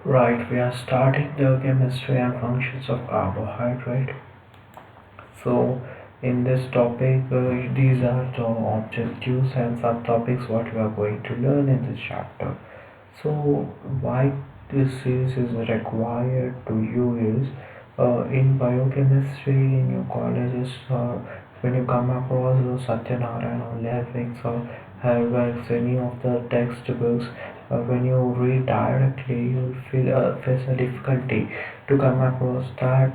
Right, we are starting the chemistry and functions of carbohydrate. So, in this topic, these are the objectives and subtopics what we are going to learn in this chapter. So, why this series is required to you is in biochemistry in your colleges or when you come across Satyanarayana or Levings or Herbert's any of the textbooks, when you read directly, you feel face a difficulty to come across that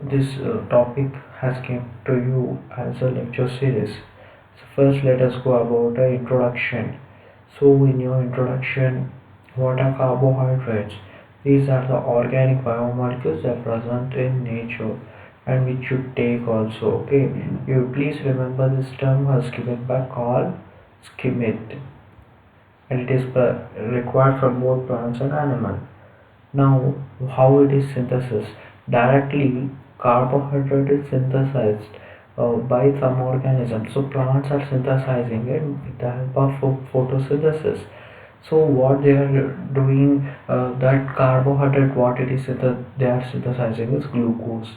this topic has came to you as a lecture series. So first, let us go about the introduction. So, in your introduction, what are carbohydrates? These are the organic biomolecules that are present in nature and which you take also. Okay, you please remember this term was given by Carl Schmitt and it is required for both plants and animals. Now, how it is synthesized? Directly, carbohydrate is synthesized by some organisms. So plants are synthesizing it with the help of photosynthesis. So what they are doing, that carbohydrate, what it is that they are synthesizing is glucose.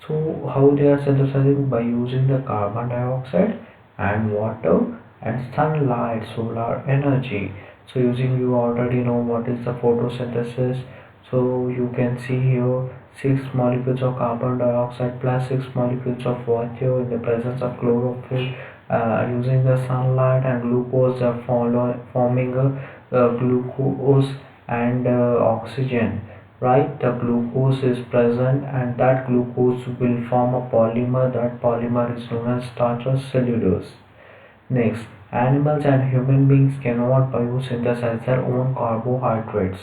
So how they are synthesizing? By using the carbon dioxide and water and sunlight, solar energy. So using, you already know what is the photosynthesis. So you can see here 6 molecules of carbon dioxide plus 6 molecules of water in the presence of chlorophyll, using the sunlight and glucose are forming a glucose and oxygen, right? The glucose is present and that glucose will form a polymer. That polymer is known as starch or cellulose. Next, animals and human beings cannot biosynthesize their own carbohydrates.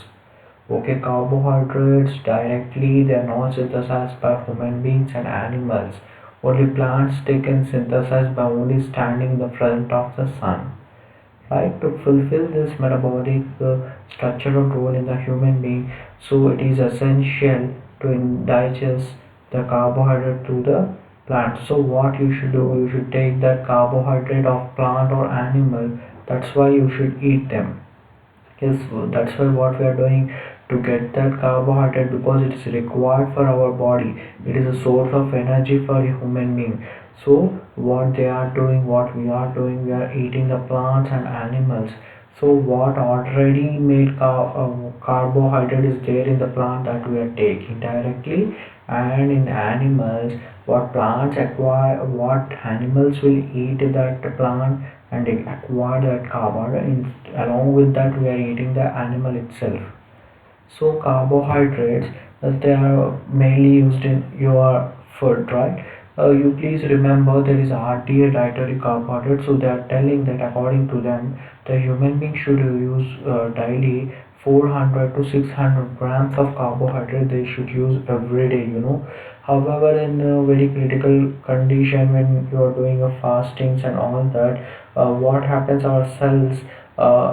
Okay, carbohydrates directly they are not synthesized by human beings and animals. Only plants they can synthesize by only standing in the front of the sun. Right, to fulfill this metabolic structural role in the human being, so it is essential to digest the carbohydrate to the plant. So what you should do, you should take that carbohydrate of plant or animal. That's why you should eat them. Yes, that's why what we are doing to get that carbohydrate, because it is required for our body. It is a source of energy for a human being. So what they are doing, what we are doing, we are eating the plants and animals. So what already made carbohydrate is there in the plant that we are taking directly, and in animals what plants acquire, what animals will eat that plant and they acquire that carbohydrate. Along with that we are eating the animal itself. So carbohydrates, they are mainly used in your food, right? You please remember there is RDA, dietary carbohydrate. So they are telling that according to them, the human being should use daily 400 to 600 grams of carbohydrate. They should use every day. However, in a very critical condition, when you are doing a fastings and all that, what happens? Our cells,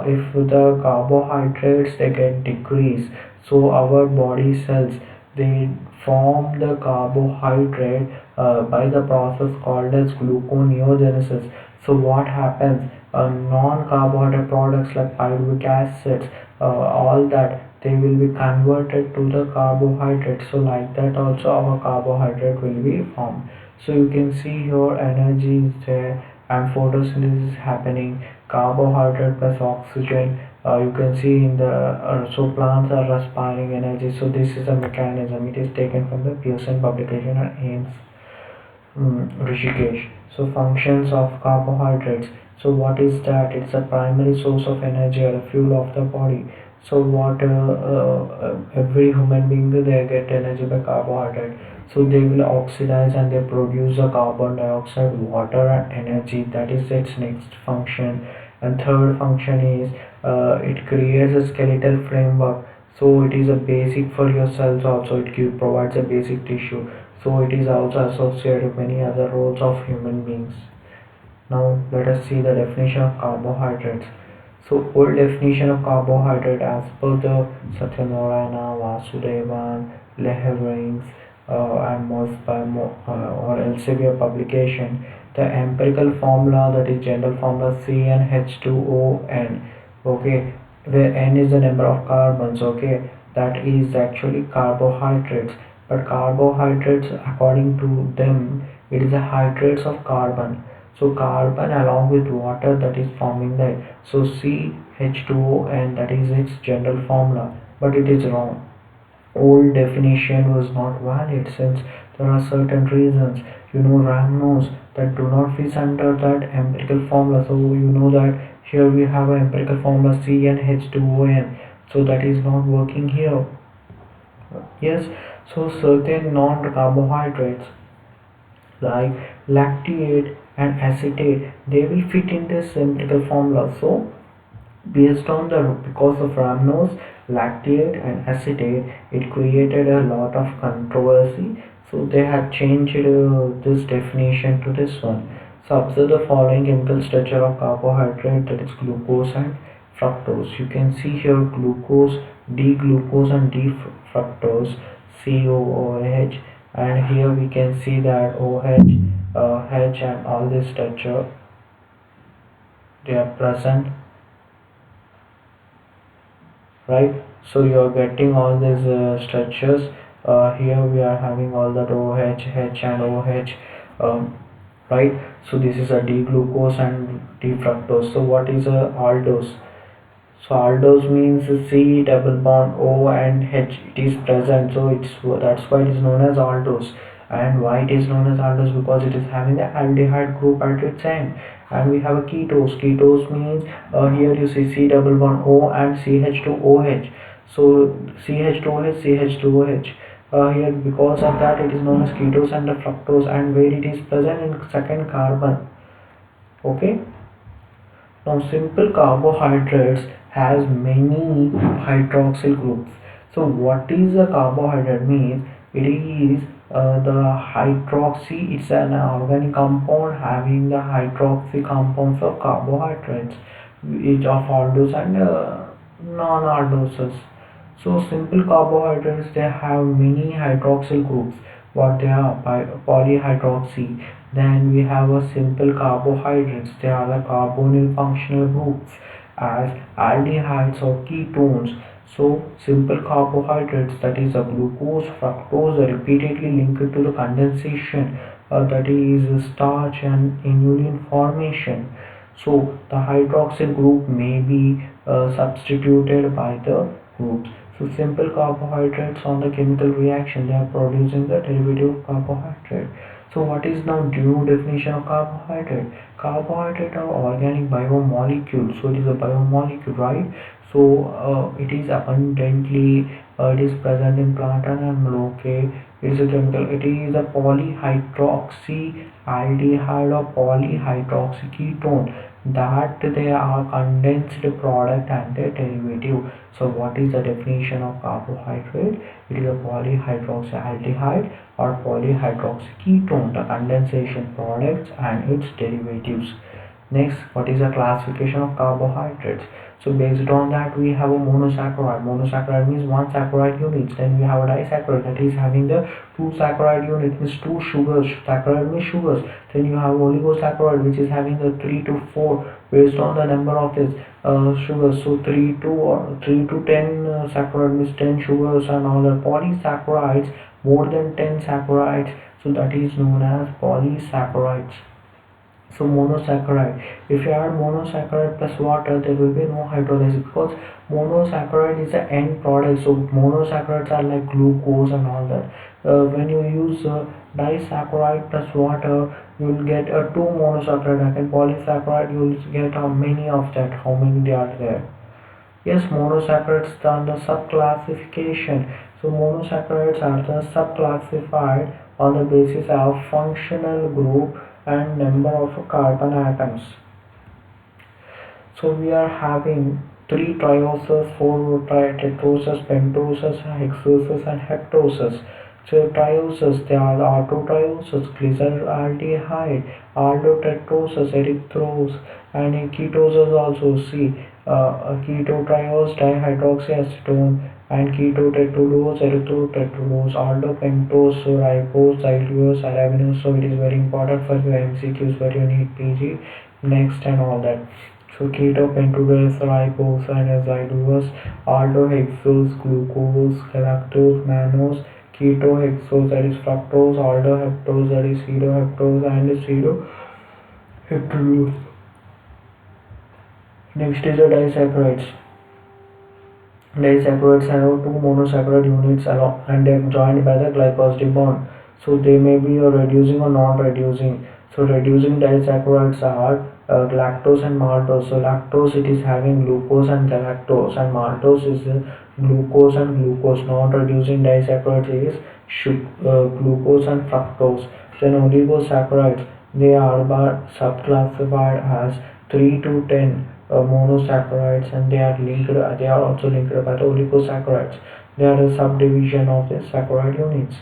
if the carbohydrates they get decreased, so our body cells they form the carbohydrate by the process called as gluconeogenesis. So what happens, non-carbohydrate products like pyruvic acids, all that they will be converted to the carbohydrate. So like that also our carbohydrate will be formed. So you can see your energy is there and photosynthesis is happening, carbohydrate plus oxygen. You can see in the so plants are respiring energy. So this is a mechanism. It is taken from the Pearson publication on AIIMS, Rishikesh. So functions of carbohydrates. So what is that? It's a primary source of energy or a fuel of the body. So what every human being they get energy by carbohydrate. So they will oxidize and they produce a carbon dioxide, water and energy. That is its next function. And third function is it creates a skeletal framework. So it is a basic for your cells also. It provides a basic tissue. So it is also associated with many other roles of human beings. Now let us see the definition of carbohydrates. So old definition of carbohydrate as per the Satyanarayana, Vasudevan, Lehrings, and most by or Elsevier publication, the empirical formula, that is general formula CnH2ON, okay, where N is the number of carbons, okay, that is actually carbohydrates. But carbohydrates, according to them, it is a hydrates of carbon. So carbon along with water, that is forming the, so CH2O, and that is its general formula. But it is wrong. Old definition was not valid since there are certain reasons. Ramos that do not fit under that empirical formula. So that here we have an empirical formula CnH2ON. So that is not working here. Yes, so certain non-carbohydrates like lactate and acetate, they will fit in this empirical formula. So based on the, because of Ramnos, lactate and acetate, it created a lot of controversy. So they have changed this definition to this one. So observe the following chemical structure of carbohydrate, that is glucose and fructose. You can see here glucose, D-glucose and D-fructose, COOH, and here we can see that OH, H, and all this structure, they are present, right? So you are getting all these structures. Here we are having all that OH, H and OH, right? So this is a D-glucose and D-fructose. So what is a aldose? So aldose means C double bond O and H, it is present, so that's why it is known as aldose. And why it is known as aldose? Because it is having the aldehyde group at its end. And we have a ketose. Ketose means here you see C double bond O and CH2OH. So CH2OH, CH2OH. Here because of that it is known as ketose and the fructose, and where it is present in second carbon. Okay. Now simple carbohydrates has many hydroxyl groups. So what is a carbohydrate means? It is the hydroxy, it's an organic compound having the hydroxy compounds of carbohydrates, each of aldose and non-aldoses. So simple carbohydrates, they have many hydroxyl groups. What they are? Polyhydroxy. Then we have a simple carbohydrates, they are the carbonyl functional groups as aldehydes or ketones. So simple carbohydrates, that is a glucose, fructose, are repeatedly linked to the condensation, that is starch and inulin formation. So the hydroxyl group may be substituted by the groups. So simple carbohydrates, on the chemical reaction, they are producing the derivative of carbohydrate. So what is now new definition of carbohydrate? Carbohydrate are organic biomolecule. So it is a biomolecule, right? So it is abundantly, it is present in plant and animal. Okay, it is a chemical. It is a polyhydroxy aldehyde or polyhydroxy ketone, that they are condensed product and their derivative. So what is the definition of carbohydrate? It is a polyhydroxyaldehyde or polyhydroxy ketone, the condensation products and its derivatives. Next, what is the classification of carbohydrates? So based on that, we have a monosaccharide. Monosaccharide means one saccharide units. Then we have a disaccharide, that is having the two saccharide units, means two sugars. Saccharide means sugars. Then you have oligosaccharide, which is having the 3 to 4 based on the number of this sugars. So 3 to 10 saccharide means 10 sugars, and all the polysaccharides more than 10 saccharides. So that is known as polysaccharides. So monosaccharide, if you add monosaccharide plus water, there will be no hydrolysis, because monosaccharide is the end product. So monosaccharides are like glucose and all that. When you use disaccharide plus water, you will get a two monosaccharide. Again polysaccharide, you will get how many of that, how many they are there. Yes, monosaccharides are the subclassification. So monosaccharides are the subclassified on the basis of functional group and number of carbon atoms. So we are having 3 trioses, 4 tetroses, pentoses, hexoses and heptoses. So trioses, they are the autotrioses, glyceraldehyde, aldotetroses, erythrose, and ketoses also. See, ketotriose, dihydroxyacetone, and ketotetrulose, erythrotetrulose, aldopentose, ribose, xylulose, arabinose. So it is very important for your MCQs for your NEET PG. Next and all that. So ketopentose, ribose, and acidose, aldohexose, glucose, galactose, mannose, ketohexose, that is fructose, aldohexose, that is pseudohexose, and pseudohexose. Next is the disaccharides. Disaccharides have two monosaccharide units along and they are joined by the glycosidic bond. So they may be reducing or non-reducing. So reducing disaccharides are lactose and maltose. So lactose it is having glucose and galactose, and maltose is glucose and glucose. Non-reducing disaccharides is glucose and fructose. Then oligosaccharides, they are subclassified as 3 to 10 monosaccharides, and they are also linked by the oligosaccharides. They are a subdivision of the saccharide units.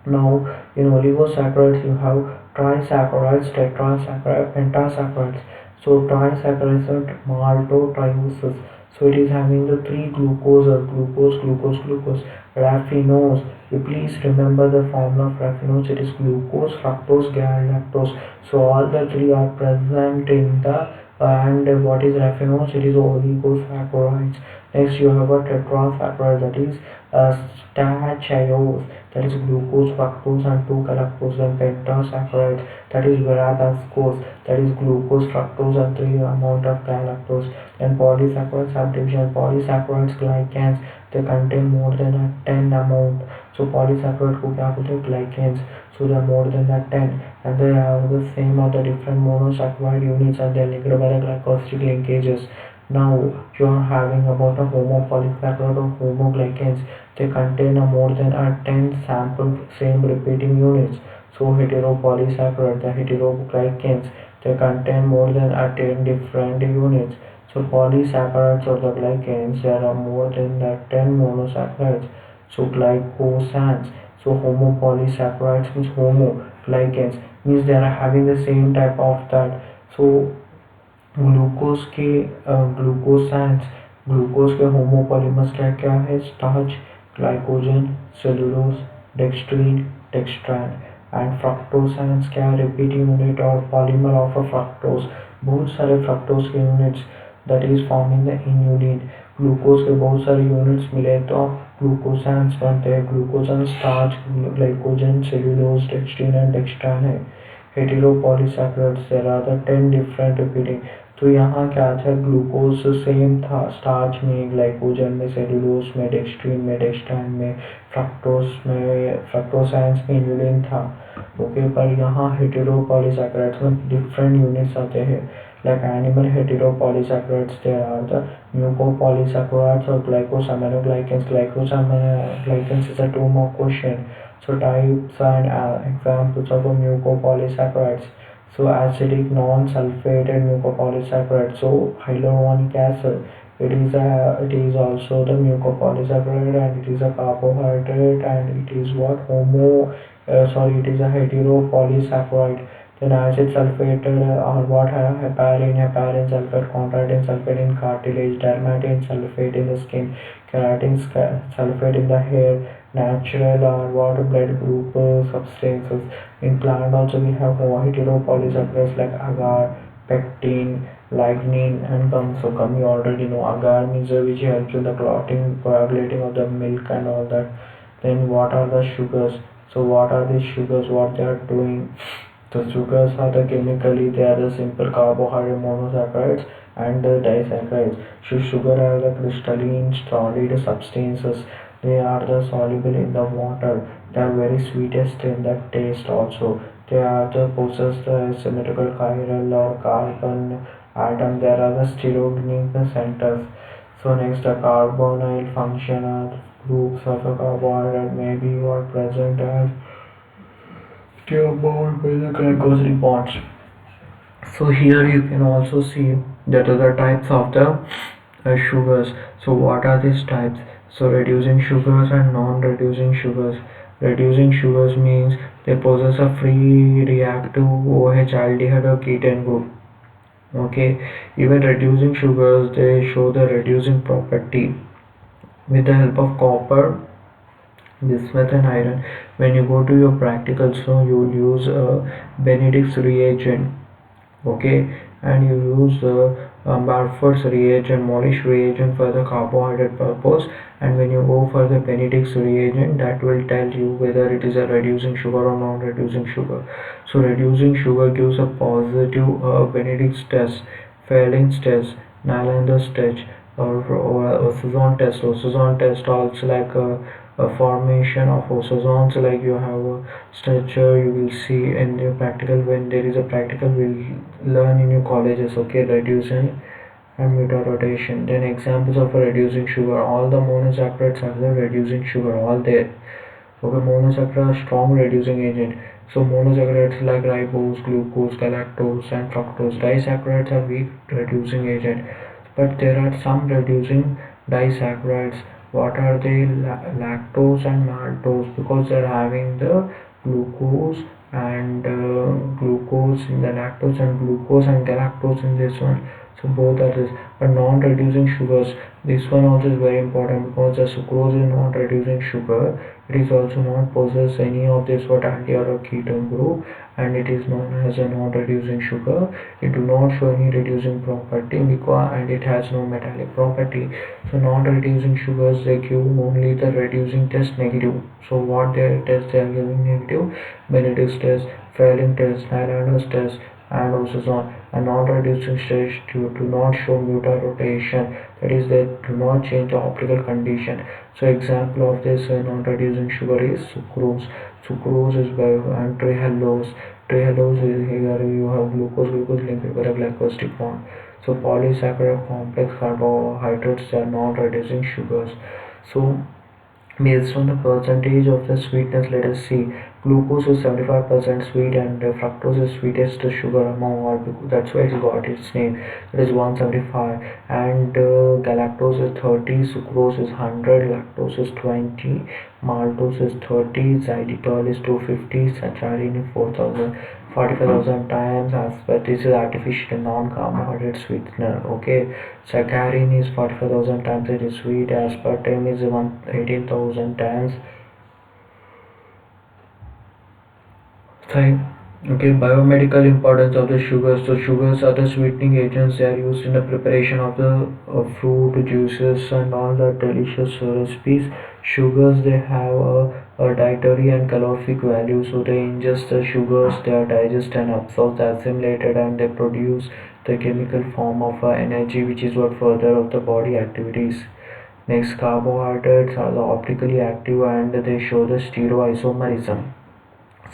Now in oligosaccharides you have trisaccharides, tetrasaccharides, pentasaccharides. So trisaccharides are maltotrioses. So it is having the three glucose or glucose. Raffinose. You please remember the formula of raffinose. It is glucose, fructose, galactose. So all the three are present in the and what is raffinose? It is oligosaccharides. Next you have a tetrasaccharide, that is stachyose, that is glucose, fructose, and 2 galactose. And pentasaccharides, that is verabascose, that is glucose, fructose, and 3 amount of galactose. And polysaccharides subdivision. Polysaccharides glycans, they contain more than a 10 amount. So polysaccharide को क्या बोलते हैं? Glycans. So they are more than that 10, and they have the same or the different monosaccharide units, and they are linked by the glycosidic linkages. Now you are having about a homopolysaccharide or homoglycans. They contain a more than a 10 sample same repeating units. So heteropolysaccharide, the heteroglycans, they contain more than a 10 different units. So polysaccharides or the glycans, there are more than the 10 monosaccharides. So glycosans. So homopolysaccharides means homoglycans means they are having the same type of that. So glucose के glucose के homopolymers क्या क्या है? Starch, glycogen, cellulose, dextrin, dextran. And fructosans क्या है? Repeating unit और polymer of a fructose. बहुत सारे फ्रक्टोज के units that is forming the inulin. Glucose के बहुत सारे यूनिट्स मिले तो ग्लूकोसांस बनते हैं. Glucosan starch, glycogen, cellulose, dextrin and dextran है. Heteropolysaccharides there are the 10 different repeating. तो यहाँ क्या था? ग्लूकोज सेम था स्टार्च में, ग्लाइकोजन में, सेलुलोज में, डेक्स्ट्रीन में, डेक्स्ट्रैन में, फ्रक्टोसांस में इन्यूलिन था. ओके, पर यहाँ हेटेरोपॉलीसैकराइड्स में डिफरेंट यूनिट्स आते हैं. Like animal heteropolysaccharides, there are the mucopolysaccharides or glycosaminoglycans. Glycosaminoglycans is a 2 mark question. So types and examples of a mucopolysaccharides. So acidic non-sulfated mucopolysaccharides. So hyaluronic acid. It is also the mucopolysaccharide, and it is a carbohydrate, and it is what it is a heteropolysaccharide. Then acid sulfated or what heparin sulfate, chondroitin sulfate in cartilage, dermatin sulfate in the skin, keratin sulfate in the hair, natural or what blood group substances. In plant also we have heteropolysaccharides like agar, pectin, lignin, and gum. So gum you already know. Agar means which helps in the clotting, coagulating of the milk and all that. Then what are the sugars? So what are these sugars? What they are doing? The sugars are the chemically, they are the simple carbohydrate monosaccharides and the disaccharides. So sugar are the crystalline solid substances. They are the soluble in the water. They are very sweetest in the taste also. They are the possess the symmetrical chiral or carbon atom. There are the stereogenic centers. So next, the carbonyl functional groups of a carbohydrate may be or present as they are bound by the glycosidic bonds. So here you can also see that are the types of the sugars. So what are these types? So reducing sugars and non-reducing sugars. Reducing sugars means they possess a free reactive OH aldehyde or ketone group. Okay, even reducing sugars, they show the reducing property with the help of copper, bismuth, and iron. When you go to your practical, so you will use Benedict's reagent. Okay, and you use Barford's reagent, Molish reagent for the carbohydrate purpose, and when you go for the Benedict's reagent, that will tell you whether it is a reducing sugar or non-reducing sugar. So reducing sugar gives a positive Benedict's test, Fielding's test, Nylander's test, or Osazon test. Osazon test also like a formation of osazones, like you have a structure you will see in your practical. When there is a practical, will learn in your colleges. Okay, reducing and mutant rotation. Then examples of a reducing sugar. All the monosaccharides have the reducing sugar. All there. Okay, monosaccharides are strong reducing agent. So monosaccharides like ribose, glucose, galactose, and fructose. Disaccharides are weak reducing agent. But there are some reducing disaccharides. What are they? Lactose and maltose, because they are having the glucose and glucose in the lactose and glucose and galactose in this one. So both are this. But non-reducing sugars, this one also is very important, because the sucrose is non-reducing sugar. It is also not possess any of this what anti or ketone group, and it is known as a non-reducing sugar. It do not show any reducing property, because and it has no metallic property. So non-reducing sugars, they give only the reducing test negative. So what their test they are giving negative? Benedict's test, Fielding test, Nylander's test, and Osazon. And non-reducing states do not show mutarotation, that is, they do not change the optical condition. So example of this non-reducing sugar is sucrose. Sucrose is by and trehalose. Trehalose is here you have glucose linked with a glycosidic bond. So polysaccharide complex carbohydrates are non-reducing sugars. So based on the percentage of the sweetness, let us see. Glucose is 75% sweet, and fructose is sweetest sugar among all, because that's why it got its name. It is 175, and galactose is 30, sucrose is 100, lactose is 20, maltose is 30, xylitol is 250, saccharin is 4000. 45,000 times, as but this is artificial non-carbohydrate sweetener. Okay, saccharin is 45,000 times it is sweet, aspartame is 18,000 times. Okay, biomedical importance of the sugars. So sugars are the sweetening agents. They are used in the preparation of the fruit juices and all the delicious recipes. Sugars, they have a dietary and calorific value. So they ingest the sugars, they are digested and absorbed, assimilated, and they produce the chemical form of energy, which is what further of the body activities. Next, carbohydrates are the optically active, and they show the stereoisomerism.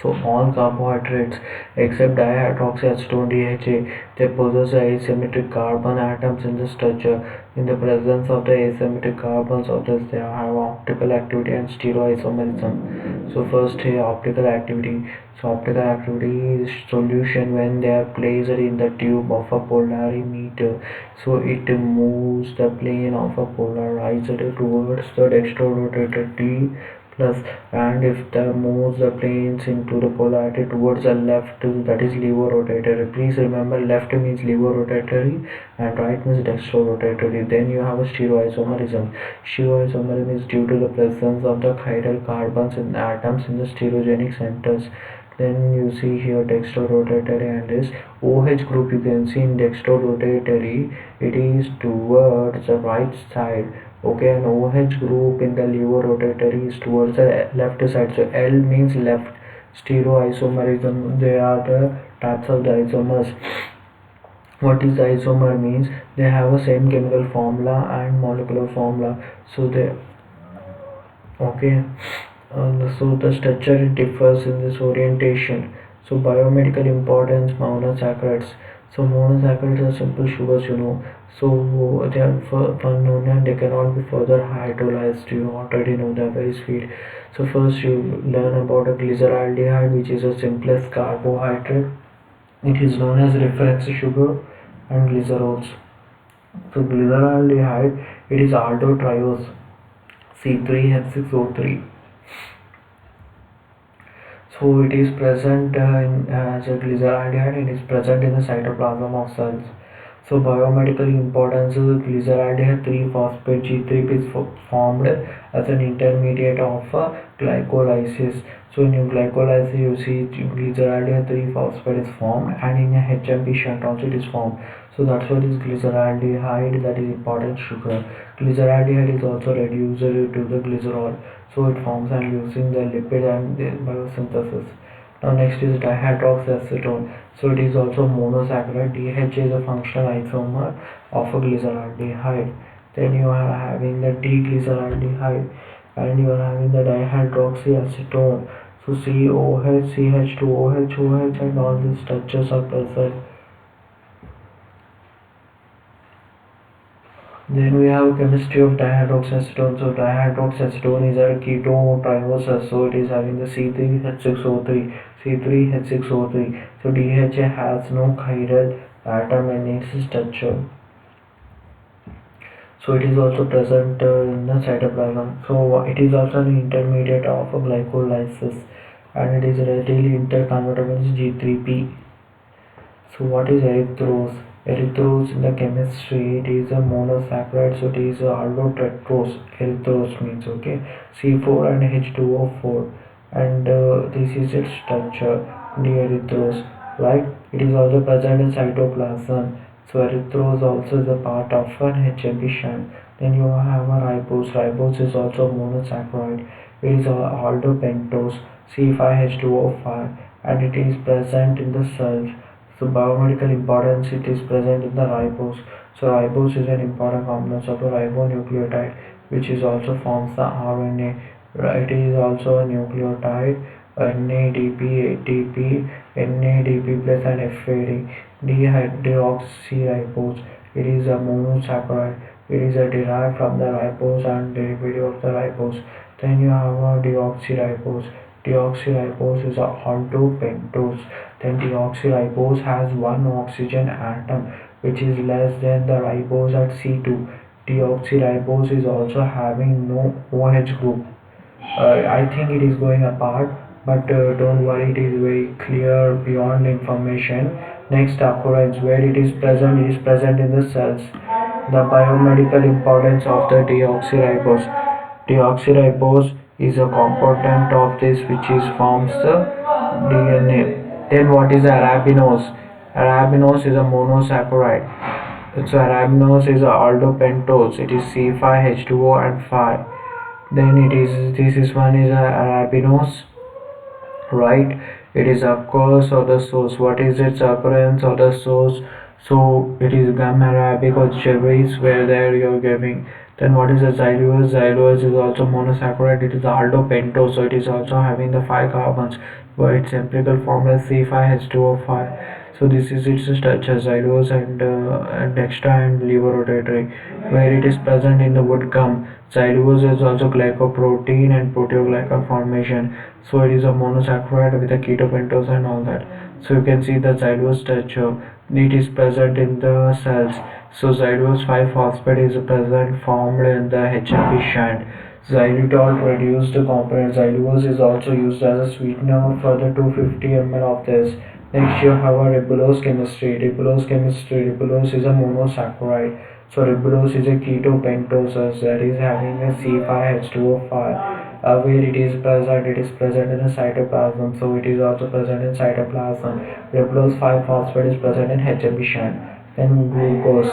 So all carbohydrates except dihydroxyacetone DHA, they possess asymmetric carbon atoms in the structure. In the presence of the asymmetric carbons of this, they have optical activity and stereoisomerism. So first here, optical activity. So optical activity is solution when they are placed in the tube of a polarimeter. So it moves the plane of a polarizer towards the dextrorotated T plus, and if the moves the planes into the polarity towards the left, that is levorotatory. Please remember, left means levorotatory and right means dextrorotatory. Then you have a stereoisomerism. Stereoisomerism is due to the presence of the chiral carbons in atoms in the stereogenic centers. Then you see here dextrorotatory, and this OH group you can see in dextrorotatory, it is towards the right side. Okay, and OH group in the levorotatory is towards the left side. So L means left. Stereoisomerism, they are the types of the isomers. What is the isomer means? They have the same chemical formula and molecular formula. So they, okay, so the structure differs in this orientation. So biomedical importance, monosaccharides. So monosaccharides are simple sugars, so they are unknown and they cannot be further hydrolyzed. You already know they are very sweet. So first you learn about a glyceraldehyde, which is the simplest carbohydrate. It is known as reference sugar and glycerols. So glyceraldehyde, it is aldotriose C3H6O3. So it is present as a glyceraldehyde, and is present in the cytoplasm of cells. So biomedical importance is glyceraldehyde 3-phosphate G3P is formed as an intermediate of glycolysis. So in glycolysis you see glyceraldehyde 3-phosphate is formed, and in a HMP shunt also it is formed. So that's what is glyceraldehyde, that is important sugar. Glyceraldehyde is also reduced to the glycerol, so it forms and using the lipid and the biosynthesis. Now next is dihydroxyacetone. So it is also monosaccharide. DH is a functional isomer of a glyceraldehyde. Then you are having the D-glyceraldehyde, and you are having the dihydroxyacetone. So COH, CH2OH, OH, and all these structures are present. Then we have chemistry of dihydroxyacetone. So dihydroxyacetone is a keto triose. So it is having the C3H6O3, C3H6O3. So DHA has no chiral atom in its structure. So it is also present in the cytoplasm. So it is also an intermediate of glycolysis, and it is readily interconvertible with G3P. So what is erythrose? Erythrose in the chemistry, it is a monosaccharide, so it is aldotetrose. Erythrose means, okay, C4 and H2O4, and this is its structure, deerythrose, right? It is also present in cytoplasm. So erythrose also is a part of an HMP shunt. Then you have a ribose. Ribose is also monosaccharide. It is aldopentose, C5H2O5, and it is present in the cells. So biomedical importance, it is present in the ribose. So ribose is an important component of a ribonucleotide, which is also forms the RNA. It is also a nucleotide, NADP, ATP, NADP plus and FAD. Deoxyribose. It is a monosaccharide. It is derived from the ribose and derivative of the ribose. Then you have a deoxyribose. Deoxyribose is a aldopentose. Then deoxyribose has one oxygen atom, which is less than the ribose at C2. Deoxyribose is also having no OH group. I think it is going apart, but don't worry, it is very clear beyond information. Next occurrence, where it is present in the cells. The biomedical importance of the deoxyribose. Deoxyribose is a component of this which is forms the DNA. Then what is arabinose? Arabinose is a monosaccharide. So arabinose is a aldopentose. It is C5H2O and 5. Then this is one is a arabinose, right? It is occurs of the source. What is its occurrence of the source? So it is gamma arabic or cherries where there you are giving. Then what is the xylulose? Xylulose is also monosaccharide. It is aldopentose, so it is also having the 5 carbons, but its empirical formula is C5H2O5. So this is its structure, xylulose and dextra and levorotatory, where it is present in the wood gum. Xylulose is also glycoprotein and proteoglycan formation. So it is a monosaccharide with a ketopentose and all that. So you can see the xylulose structure. It is present in the cells. So xylulose 5-phosphate is present formed in the HMP shunt. Xylitol reduced component. Xylulose is also used as a sweetener for the 250 ml of this. Next you have a ribulose chemistry. Ribulose is a monosaccharide. So ribulose is a ketopentose that is having a C5H2O5. Where it is present in the cytoplasm. So it is also present in cytoplasm. Ribulose 5-phosphate is present in HMP shunt. Then glucose.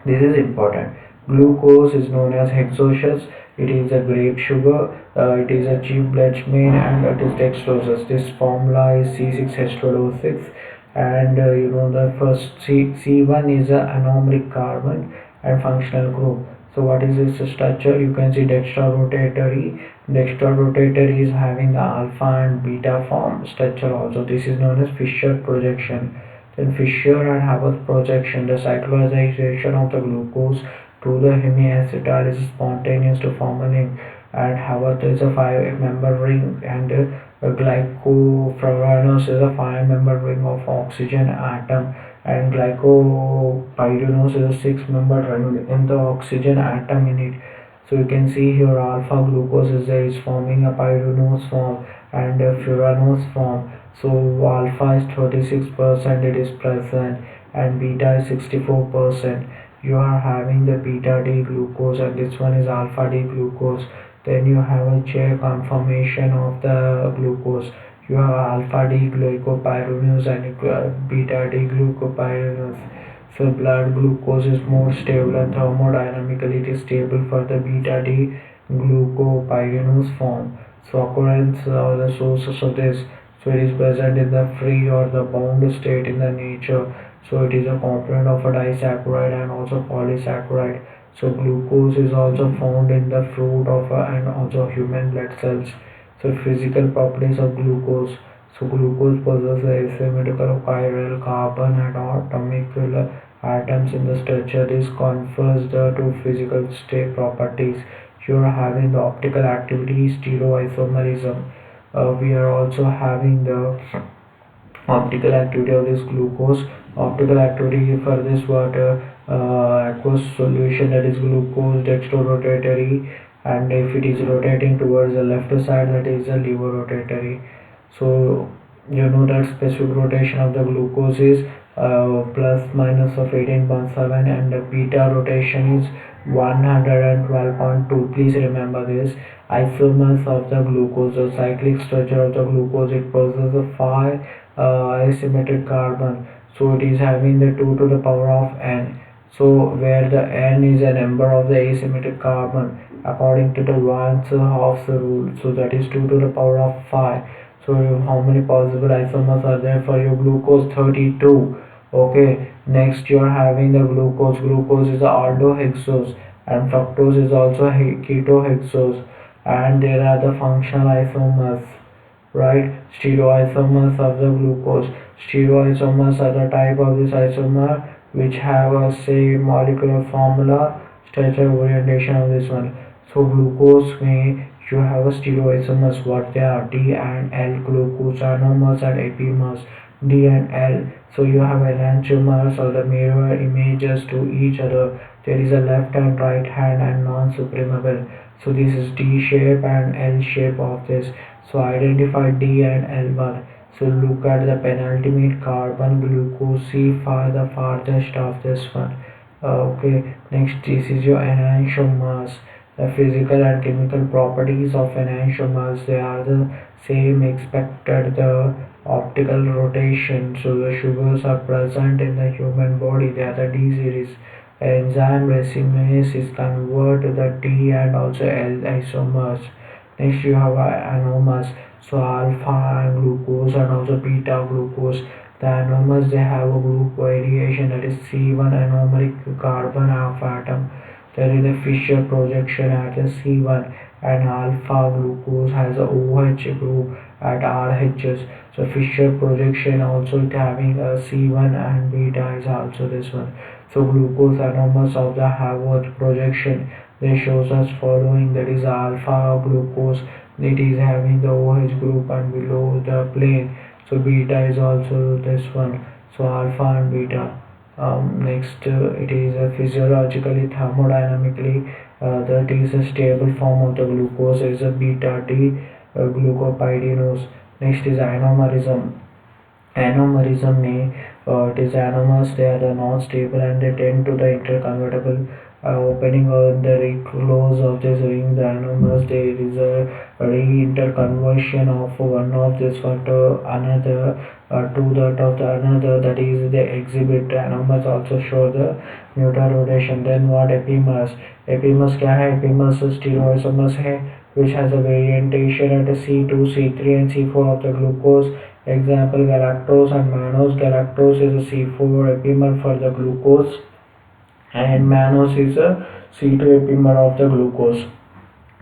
This is important. Glucose is known as hexoses. It is a grape sugar. It is a cheap bletchmane, and it is dextrose. This formula is C6H12O6, and the first C1 is a anomeric carbon and functional group. So what is its structure? You can see dextrorotatory. Dextrorotatory is having the alpha and beta form structure also. This is known as Fischer projection. Then Fischer and Haber projection, the cyclization of the glucose to the hemiacetal is spontaneous to form a ring, and Haber is a 5-member ring, and glycopyranose is a 5-member ring of oxygen atom, and glycopyranose is a 6-member ring in the oxygen atom in it. So you can see here alpha glucose is there, is forming a pyranose form and a furanose form. So alpha is 36%, it is present, and beta is 64%. You are having the beta D glucose and this one is alpha D glucose. Then you have a chair conformation of the glucose. You have alpha D glucopyranose and beta D glucopyranose. So blood glucose is more stable and thermodynamically it is stable for the beta D glucopyranose form. So occurrence or the sources of this, so it is present in the free or the bound state in the nature. So it is a component of a disaccharide and also polysaccharide. So glucose is also found in the fruit of and also human blood cells. So physical properties of glucose. So glucose possesses asymmetrical chiral carbon and atomic atoms in the structure. This confers the two physical state properties. You are having the optical activity stereoisomerism. We are also having the optical activity of this glucose. Optical activity for this water aqueous solution, that is glucose dextrorotatory, and if it is rotating towards the left side, that is a levorotatory. So you know that specific rotation of the glucose is plus minus of 18.7 and the beta rotation is 112.2. Please remember this. Isomers of the glucose, the cyclic structure of the glucose, it possesses 5 asymmetric carbon. So it is having the 2 to the power of n. So where the n is a number of the asymmetric carbon according to the Wans's rule. So that is 2 to the power of 5. So how many possible isomers are there for your glucose? 32. Okay, next you are having the glucose. Glucose is the aldohexose and fructose is also ketohexose, and there are the functional isomers, right? Stereoisomers of the glucose. Stereoisomers are the type of this isomer which have a same molecular formula, structure, orientation of this one. So glucose may you have a stereoisomers, what they are: D and L, glucosanomers and epimers. D and L. So you have enantiomers or the mirror images to each other. There is a left and right hand and non-supremable. So this is D shape and L shape of this. So identify D and L1. So look at the penultimate carbon, glucose C far the farthest of this one. Okay, next this is your enantiomers. The physical and chemical properties of enantiomers, they are the same expected the optical rotation. So the sugars are present in the human body, they are the D series. Enzyme racemase is convert to the D and also L isomers. Next you have anomers, so alpha glucose and also beta glucose. The anomers, they have a group variation, that is C1 anomeric carbon half atom. There is a Fischer projection at the C1, and alpha glucose has a OH group at RHS. So Fischer projection also it having a C1 and beta is also this one. So glucose anomers of the Haworth projection, they shows us following, that is alpha glucose, it is having the OH group and below the plane. So beta is also this one. So alpha and beta. Next it is physiologically, thermodynamically, that is a stable form of the glucose is a beta D glucopyranose. Next is ionomerism. Ionomerism may it is anomers, they are non-stable and they tend to the interconvertible opening on the reclose of this ring. The anomers, there is a reinterconversion of one of this one to another to that of the another, that is the exhibit. Anomers also show the mutar rotation. Then what epimers? Epimers क्या है? Epimers stereoisomers है which has a variation at the C2, C3 and C4 of the glucose. Example galactose and mannose. Galactose is a C4 epimer for the glucose and mannose is a C2 epimer of the glucose.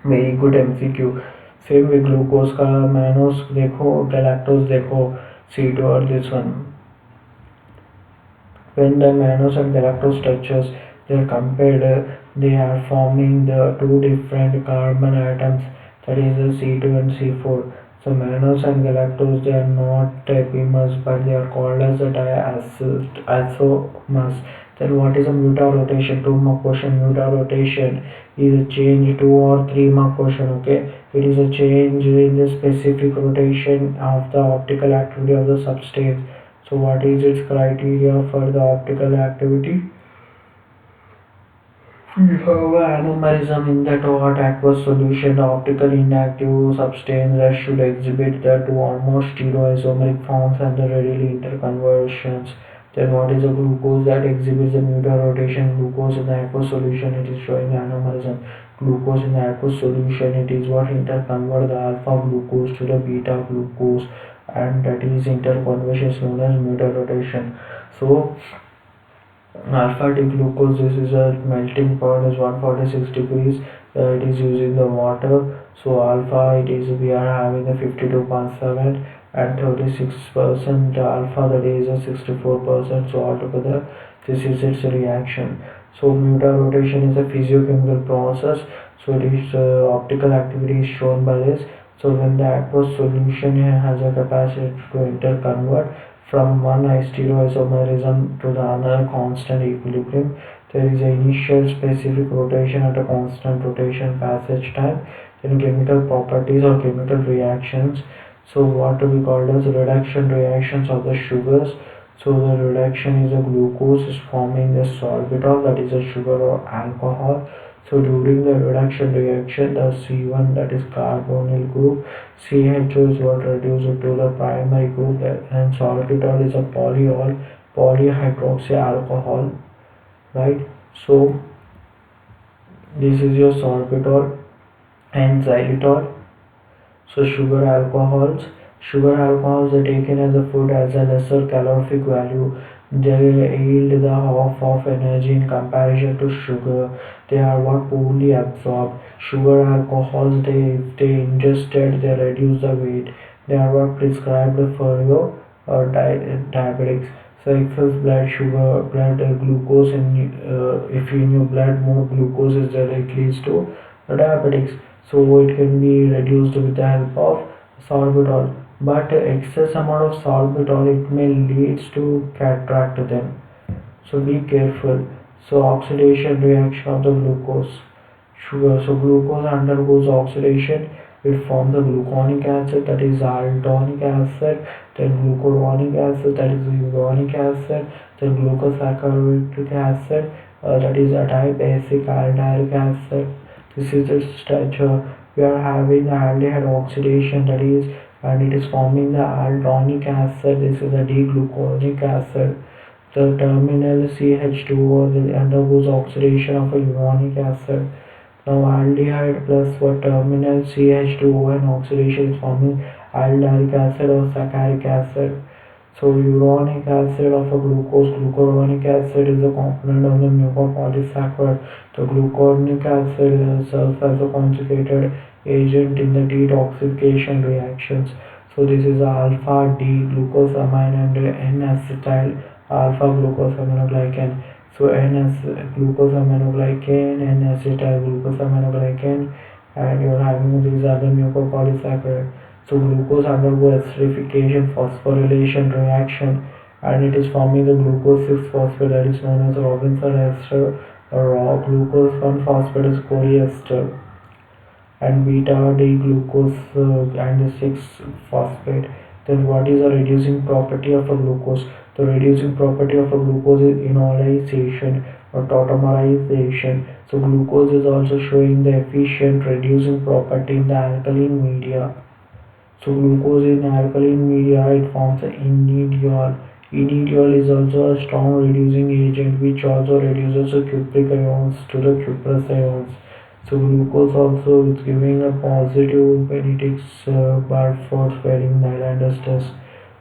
Very good MCQ. Same with glucose का mannose देखो, galactose देखो, C2 और this one. When the mannose and galactose structures they are compared, they are forming the two different carbon atoms, that is the C2 and C4. So mannose and galactose, they are not epimers but they are called as the diisomers. Then what is a mutar rotation? 2 mark question. Mutar rotation is a change, 2 or 3 mark question. Okay, it is a change in the specific rotation of the optical activity of the substance. So what is its criteria for the optical activity? We have anomalism in that what aqueous solution, the optical inactive substance that should exhibit the two or more stereoisomeric forms and the readily interconversions. Then what is a glucose that exhibits the mutual rotation? Glucose in the aqueous solution, it is showing anomalism. Glucose in the aqueous solution, it is what interconvert the alpha glucose to the beta glucose, and that is interconversion is known as mutual rotation. So alpha D glucose, this is a melting point is 146 degrees. It is using the water. So alpha, it is we are having a 52.7 and 36% alpha, that is a 64%. So altogether this is its reaction. So mutual rotation is a physiochemical process. So it is optical activity is shown by this. So when the aqueous solution has a capacity to interconvert from one stereoisomerism to the another constant equilibrium, there is an initial specific rotation at a constant rotation passage time. Then chemical properties or chemical reactions. So what we call as reduction reactions of the sugars. So the reduction is a glucose is forming a sorbitol, that is a sugar or alcohol. So during the reduction reaction, the C1, that is carbonyl group, CHO is what reduced to the primary group, and sorbitol is a polyol, polyhydroxy alcohol, right? So this is your sorbitol and xylitol. So sugar alcohols are taken as a food as a lesser calorific value. They yield the half of energy in comparison to sugar. They are what poorly absorbed. Sugar alcohols, if they ingested, they reduce the weight. They are what prescribed for your diabetics. So excess blood sugar, blood glucose if in your blood more glucose is there, it leads to diabetics. So it can be reduced with the help of sorbitol, but excess amount of sorbitol, it may leads to cataract then. So be careful. So oxidation reaction of the glucose sugar. So glucose undergoes oxidation. It forms the gluconic acid, that is aldonic acid, then glucuronic acid, that is uric acid, then glucosaccharic acid, that is a dibasic aldehydic acid. This is the structure. We are having aldehyde oxidation, that is, and it is forming the aldonic acid. This is a D-gluconic acid. The terminal CH2O undergoes oxidation of a uronic acid. Now aldehyde plus what terminal CH2O and oxidation is forming aldehydic acid or saccharic acid. So uronic acid of a glucose, glucuronic acid is a component of the mucopolysaccharide. The glucuronic acid serves as a conjugated agent in the detoxification reactions. So this is alpha D glucosamine and N-acetyl alpha glucosaminoglycan. So N-glucosaminoglycan, N-acetyl glucosaminoglycan, and you're having these are the mucopolysaccharides. So glucose undergoes acidification phosphorylation reaction, and it is forming the glucose 6-phosphate, that is known as Robinson ester, or raw glucose 1-phosphate is choleester, and beta D glucose and the 6-phosphate. Then what is the reducing property of a glucose? The reducing property of a glucose is enolization or tautomerization. So glucose is also showing the efficient reducing property in the alkaline media. So glucose in alkaline media, it forms an enediol. Enediol is also a strong reducing agent which also reduces the cupric ions to the cuprous ions. So glucose also is giving a positive Benedict's Barford Fairing Nylanders test.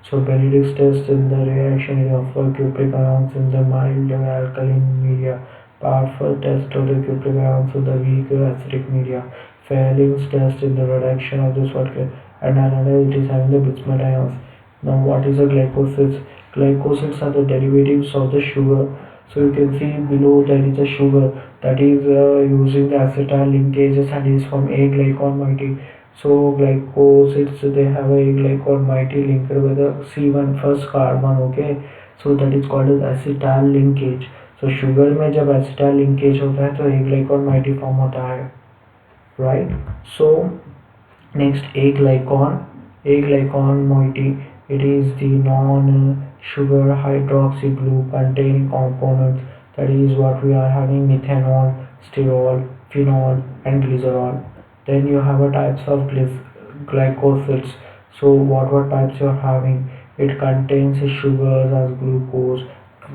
So Benedict's test in the reaction of cupric ions in the mild alkaline media. Barford test of the cupric ions in the weak acidic media. Failing's test in the reduction of this water, and another it is having the bismuth ions. Now what is the glycosides? Glycosides are the derivatives of the sugar. So you can see below there is a sugar that is using the acetyl linkages and is from A-glycol moiety. So glycosides, they have a A-glycol moiety linked with the C1 first carbon. Okay, so that is called as acetyl linkage. So sugar में जब acetyl linkage होता है तो A-glycol moiety form होता है, right? So next A glycon moiety, it is the non sugar hydroxy group containing components, that is what we are having: methanol, sterol, phenol, and glycerol. Then you have a types of glycosides. So what types you are having? It contains sugars as glucose,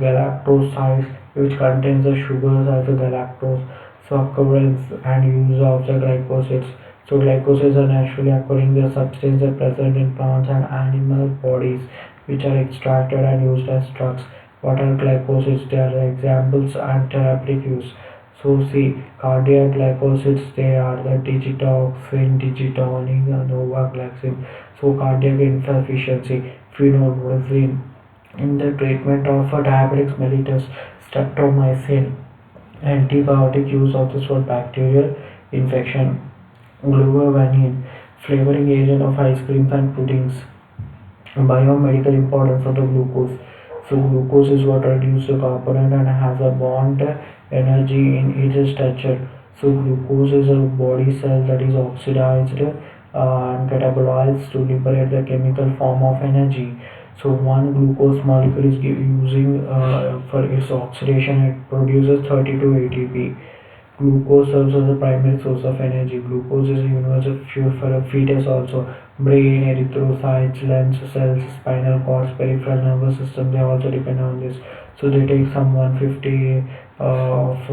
galactose, which contains the sugars as a galactose. So occurrence and use of the glycosides. So glycosides are naturally occurring the substances present in plants and animal bodies, which are extracted and used as drugs. What are glycosides? They are examples and therapeutic use. So see, cardiac glycosides, they are the digitoxin, digitonic, novaglaxin. So cardiac insufficiency, phenolphosine. In the treatment of diabetes mellitus, streptomycin. Antibiotic use of this for bacterial infection. Gluvavanine, flavoring agent of ice creams and puddings. Biomedical importance of the glucose. So glucose is what reduces the component and has a bond energy in its structure. So glucose is a body cell that is oxidized and catabolized to liberate the chemical form of energy. So one glucose molecule is using for its oxidation, it produces 32 ATP. Glucose serves as a primary source of energy. Glucose is a universal fuel for a fetus also. Brain, erythrocytes, lens cells, spinal cords, peripheral nervous system, they also depend on this. So they take some 150 of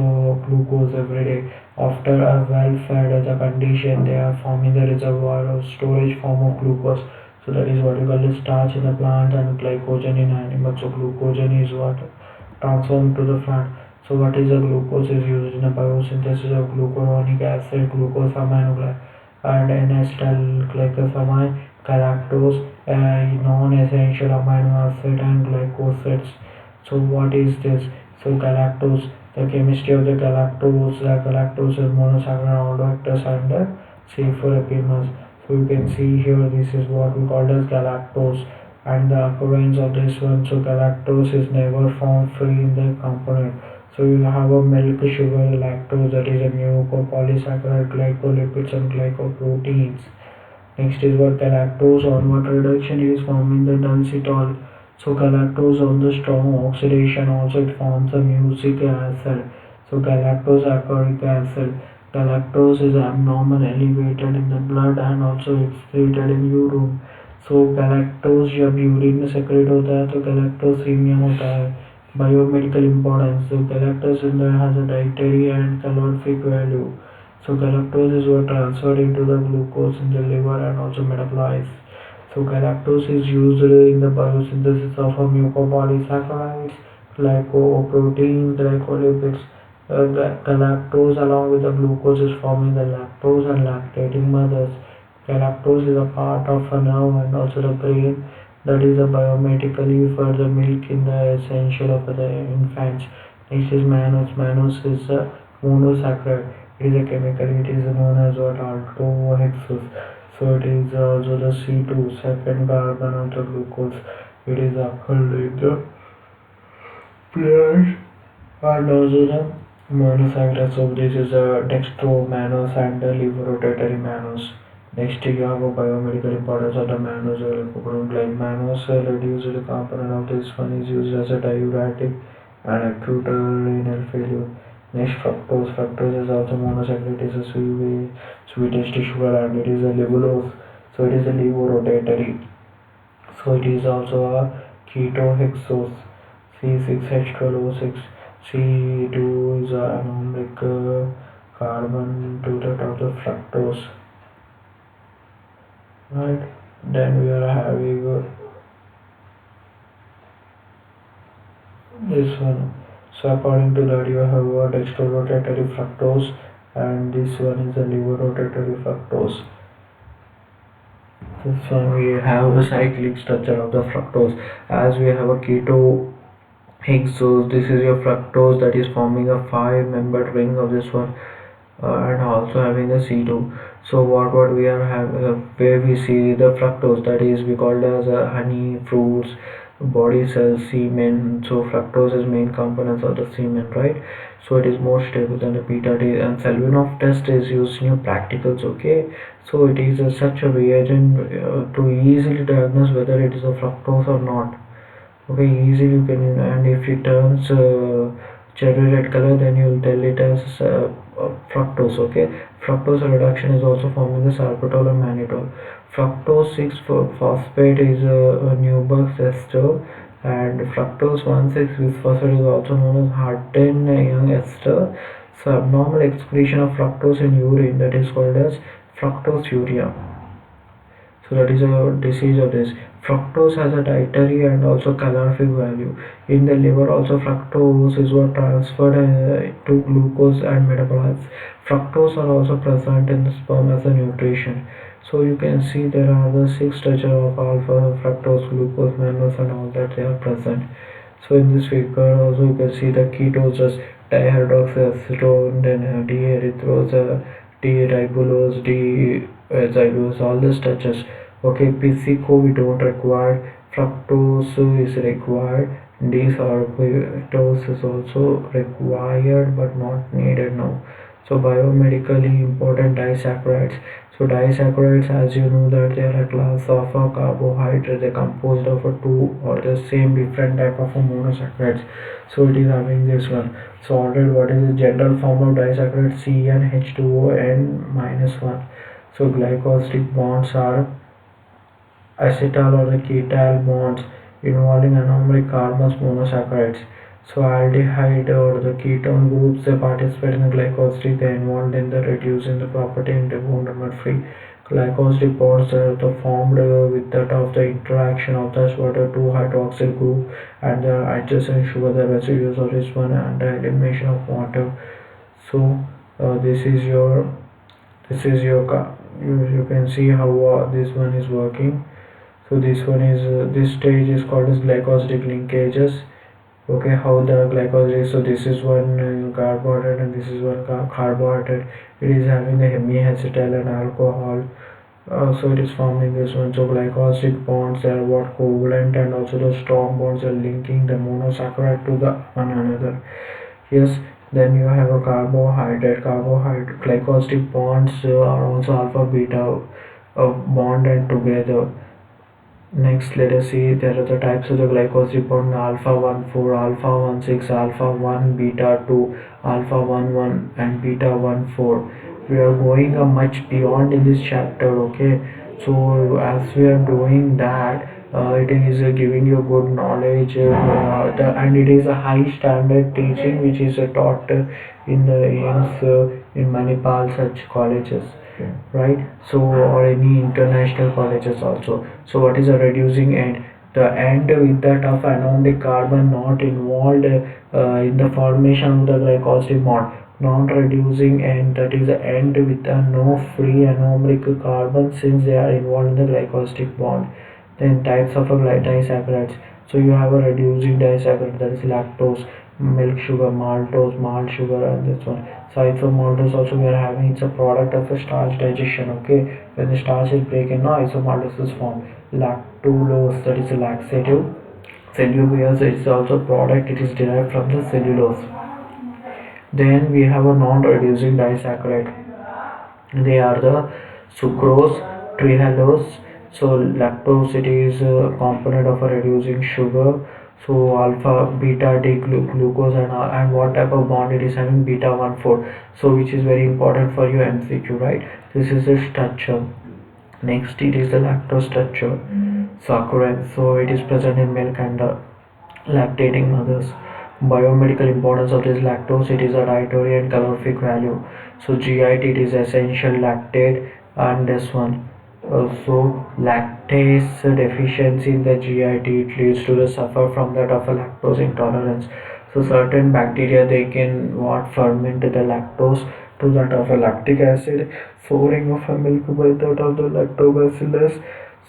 glucose every day. After a well-fed the condition, they are forming the reservoir or storage form of glucose. So that is what we call the starch in the plant and glycogen in animals. So glucogen is what transformed to the fat. So what is a glucose is used in the biosynthesis of glucuronic acid, glucosamine and N-acetyl glycosamine, galactose, non-essential amino acid and glycosides. So what is this? So galactose, the chemistry of the galactose is monosaccharide aldehydrous and C4 So you can see here, this is what we call as galactose, and the occurrence of this one. So galactose is never found free in the component. So you have a milk, sugar, lactose, that is a mucopolysaccharide, glycolipids and glycoproteins. Next is what galactose on what reduction is forming the dulcitol. So galactose on the strong oxidation also it forms a mucic acid. So galactose acid. Galactose is abnormal elevated in the blood and also excreted in urine. So galactose जब urine में secret होता है तो galactosemia होता है. Biomedical importance. So galactose in there has a dietary and calorific value. So galactose is what transferred into the glucose in the liver and also metabolized. So galactose is used in the biosynthesis of a mucopolysaccharides, glycoproteins, glycolipids. Galactose along with the glucose is forming the lactose and lactating mothers. Galactose is a part of a nerve and also the brain, that is a biomedically for the milk in the essential of the infants. Next is mannose. Mannose is a monosaccharide. It is a chemical. It is known as what aldohexose. So it is also the C2, second carbon of the glucose. It is occurred in the plant and also the monosaccharide. So this is a dextromannose and the lever rotatory mannose. Next you have a biomedical importance of the mannose. Like mannose reduces the component of this one is used as a diuretic and acute renal failure. Next fructose. Fructose is also monosaccharide. It is a sweetest sugar and it is a levulose. So it is a levorotatory. So it is also a ketohexose. C6H12O6. C2 is a anomic carbon to the top of fructose. Right, then we are having this one. So according to that you have a dextrorotatory fructose and this one is a levorotatory fructose. This one we have a cyclic structure of the fructose, as we have a ketohexose. This is your fructose that is forming a 5-membered ring of this one. And also having a C2. So what we are having where we see the fructose, that is we called as honey, fruits, body cells, semen. So fructose is main components of the semen, right? So it is more stable than the beta D, and Selvinov test is used in your practicals. Okay, so it is such a reagent to easily diagnose whether it is a fructose or not. Okay, easily you can, and if it turns cherry red color, then you will tell it as fructose. Okay, fructose reduction is also formed in the sorbitol and mannitol. Fructose 6 phosphate is a Newberg's ester, and fructose 1,6 bisphosphate is also known as Harden Young ester. So abnormal excretion of fructose in urine, that is called as fructosuria. So that is a disease of this. Fructose has a dietary and also calorific value. In the liver also fructose is what transferred to glucose and metabolites. Fructose are also present in the sperm as a nutrition. So you can see there are the six structure of alpha, fructose, glucose, mannose and all that they are present. So in this figure also you can see the ketones, dihydroxyacetone, then D-erythrose, D-ribulose, D-xylose, all the structures. Okay, PCO we don't require, fructose is required, D-sorbitose is also required but not needed now. So biomedically important disaccharides. So disaccharides, as you know, that they are a class of a carbohydrate. They are composed of a two or the same different type of a monosaccharides. So it is having this one. So already what is the general form of disaccharide? CnH2O n minus 1. So glycosidic bonds are acetal or the ketal bonds involving anomeric carbons monosaccharides. So aldehyde or the ketone groups they participate in the glycosidic, they are involved in the reducing the property in the bond number free. Glycosidic bonds are formed with that of the interaction of the water 2 hydroxyl group and the adjacent sugar, the residues of this one, and the elimination of water. So this is your you can see how this one is working. So this one is this stage is called as glycosidic linkages. Okay, how the glycosidic, so this is one carbohydrate and this is one carbohydrate. It is having the hemiacetal and alcohol. So it is forming this one. So glycosidic bonds are what covalent, and also the strong bonds are linking the monosaccharide to the one another. Yes, then you have a carbohydrate glycosidic bonds are also alpha beta bonded together. Next, let us see there are the types of the glycosidic bond: alpha 1 4, alpha 1 6, alpha 1 beta 2, alpha 1 1, and beta 1 4. We are going much beyond in this chapter. Okay, so as we are doing that, it is giving you good knowledge, and it is a high standard teaching which is taught in the AIIMS in Manipal such colleges, right? So or any international colleges also. So what is a reducing end? The end with that of anomic carbon not involved in the formation of the glycosidic bond. Non-reducing end, that is the end with a no free anomic carbon since they are involved in the glycosidic bond. Then types of a disaccharides. So you have a reducing disaccharide, that is lactose, milk sugar, maltose, malt sugar, and this one. So isomaltose also we are having, it's a product of a starch digestion. Okay, when the starch is breaking, now isomaltose is formed. Lactulose, that is a laxative. Cellulose, it's also product, it is derived from the cellulose. Then we have a non-reducing disaccharide. They are the sucrose, trehalose. So lactose, it is a component of a reducing sugar. So alpha beta D glucose, and what type of bond it is having? Beta 1 4. So which is very important for your MCQ, right? This is the structure. Next it is the lactose structure. Saccharine, so it is present in milk and lactating mothers. Biomedical importance of this lactose, it is a dietary and calorific value. So GIT, it is essential lactate, and this one. So lactase deficiency in the GIT, it leads to the suffer from that of a lactose intolerance. So certain bacteria, they can what ferment the lactose to that of a lactic acid, souring of a milk by that of the lactobacillus.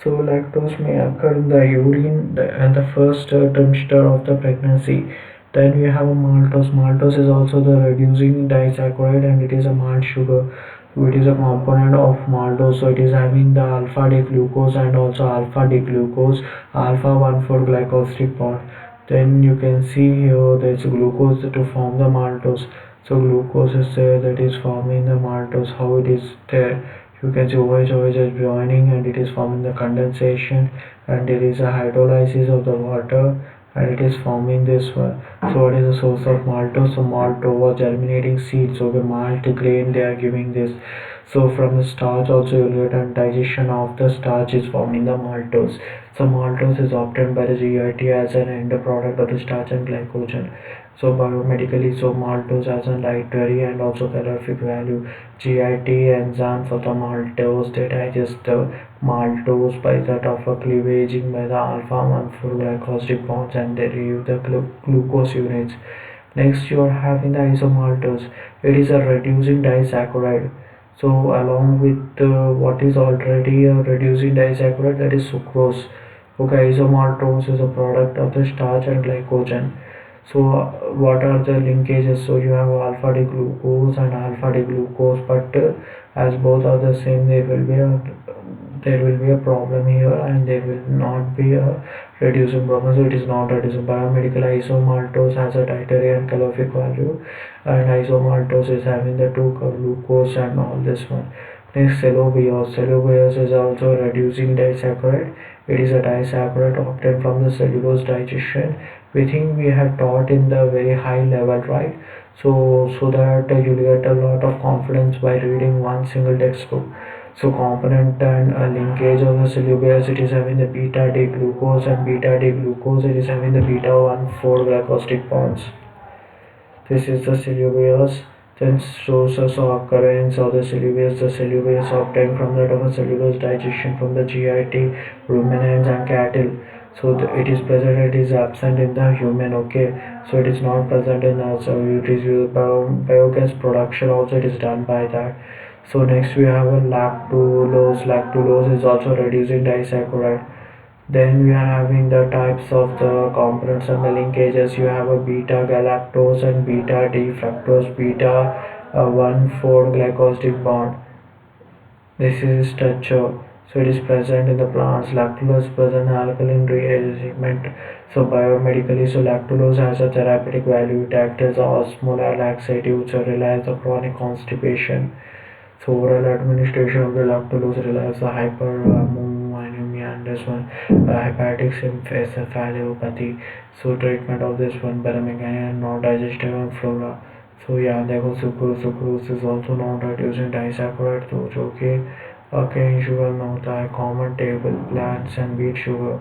So lactose may occur in the urine and the first trimester of the pregnancy. Then we have a maltose. Maltose is also the reducing disaccharide, and it is a malt sugar. So it is a component of maltose. So it is having the alpha D glucose and also alpha D glucose, alpha 1 4 glycosidic bond. Then you can see here there is glucose to form the maltose. So glucose is there, that is forming the maltose. How it is there? You can see OH is joining and it is forming the condensation, and there is a hydrolysis of the water, and it is forming this one. So what is the source of maltose? So maltose was germinating seeds. So the malt grain they are giving this. So from the starch also you get, and digestion of the starch is forming the maltose. So maltose is obtained by the GIT as an end product of the starch and glycogen. So biomedically, so maltose has a dietary and also calorific value. GIT enzyme for the maltose, they digest the maltose by that of a cleavaging by the alpha 1 4 glycosidic bonds, and they remove the glucose units. Next you are having the isomaltose. It is a reducing disaccharide. So along with what is already a reducing disaccharide, that is sucrose. Okay, isomaltose is a product of the starch and glycogen. So what are the linkages? So you have alpha D glucose and alpha D glucose, but as both are the same, there will be a problem here, and there will not be a reducing problem. So it is not reducing. Biomedical isomaltose has a dietary and calorific value, and isomaltose is having the two glucose and all this one. Next, cellulose. Cellulose is also reducing disaccharide. It is a disaccharide obtained from the cellulose digestion. We think we have taught in the very high level, right? So that you get a lot of confidence by reading one single textbook. So component and linkage of the cellulose, it is having the beta D glucose, and beta D glucose it is having the beta 1 4 glycosidic bonds. This is the cellulose. Then sources of occurrence of the cellulose. The cellulose obtained from that of a cellulose digestion from the GIT, ruminants and cattle. So it is present, it is absent in the human. Okay, so it is not present in us. So it is used biogas production also, it is done by that. So next we have a lactulose. Lactulose is also reducing disaccharide. Then we are having the types of the components and the linkages. You have a beta galactose and beta D fructose, beta 1 4 glycosidic bond. This is structure. So it is present in the plants. Lactulose present in alkaline reagent. So biomedically, so lactulose has a therapeutic value. It acts as a osmolar laxative which relies on chronic constipation. So oral administration of the lactulose relies on hyperammonemia and this one hepatic encephalopathy. So treatment of this one biomechanical and non-digestive flora. So yeah, there goes sucrose. Sucrose is also not reducing disaccharide. So okay, cane sugar में होता है common table plants and beet sugar,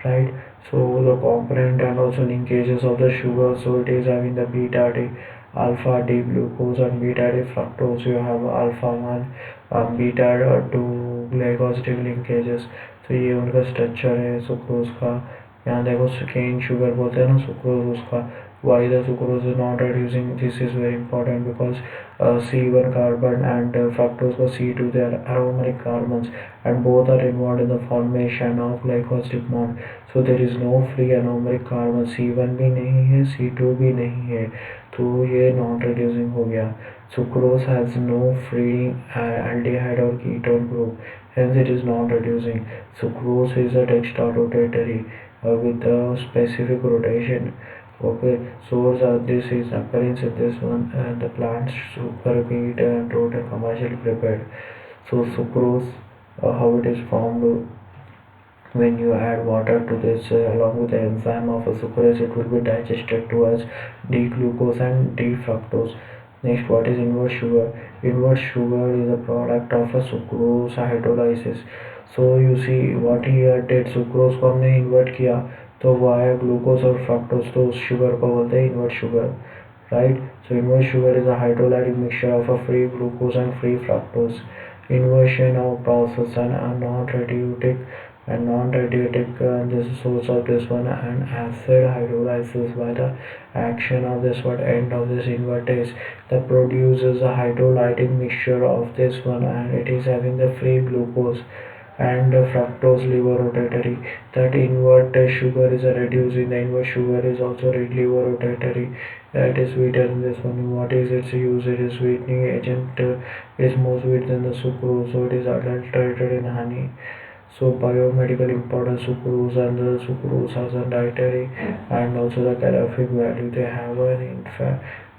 right? So the component and also linkages of the sugar. So it is having the beta D, alpha D glucose and beta D fructose. You have alpha 1 beta 2 glycosidic linkages. तो ये उनका structure है sucrose का. यहाँ देखो cane sugar बोलते हैं ना सुक्रोज उसका. Why the sucrose is not reducing? This is very important because C1 carbon and fructose was C2, they are aromatic carbons, and both are involved in the formation of glycosidic bond. So there is no free anomeric carbon. C1 भी नहीं है, C2 भी नहीं है, तो ये non reducing हो गया. Sucrose has no free aldehyde or ketone group, hence it is non reducing. Sucrose is a dextrorotatory with a specific rotation. Okay, source of this is occurrence in this one, and the plants super beet and root and commercially prepared. So sucrose, how it is formed when you add water to this along with the enzyme of a sucrose, it will be digested to as D-glucose and D-fructose. Next, what is inverse sugar? Inverse sugar is a product of a sucrose hydrolysis. So you see what here did, sucrose को हमने invert किया तो वो आया glucose और fructose, तो उस sugar को बोलते हैं invert sugar, right. So invert sugar is a hydrolytic mixture of a free glucose and free fructose. Inversion of process and non-diuretic this is source of this one, and acid hydrolysis by the action of this one end of this invertase that produces a hydrolytic mixture of this one, and it is having the free glucose and fructose liver rotatory. That invert sugar is reducing. The invert sugar is also liver rotatory. It is sweeter in this one. What is its use? It is sweetening agent. It is more sweet than the sucrose, so it is adulterated in honey. So biomedical importance sucrose, and the sucrose has a dietary and also the calorific value. They have an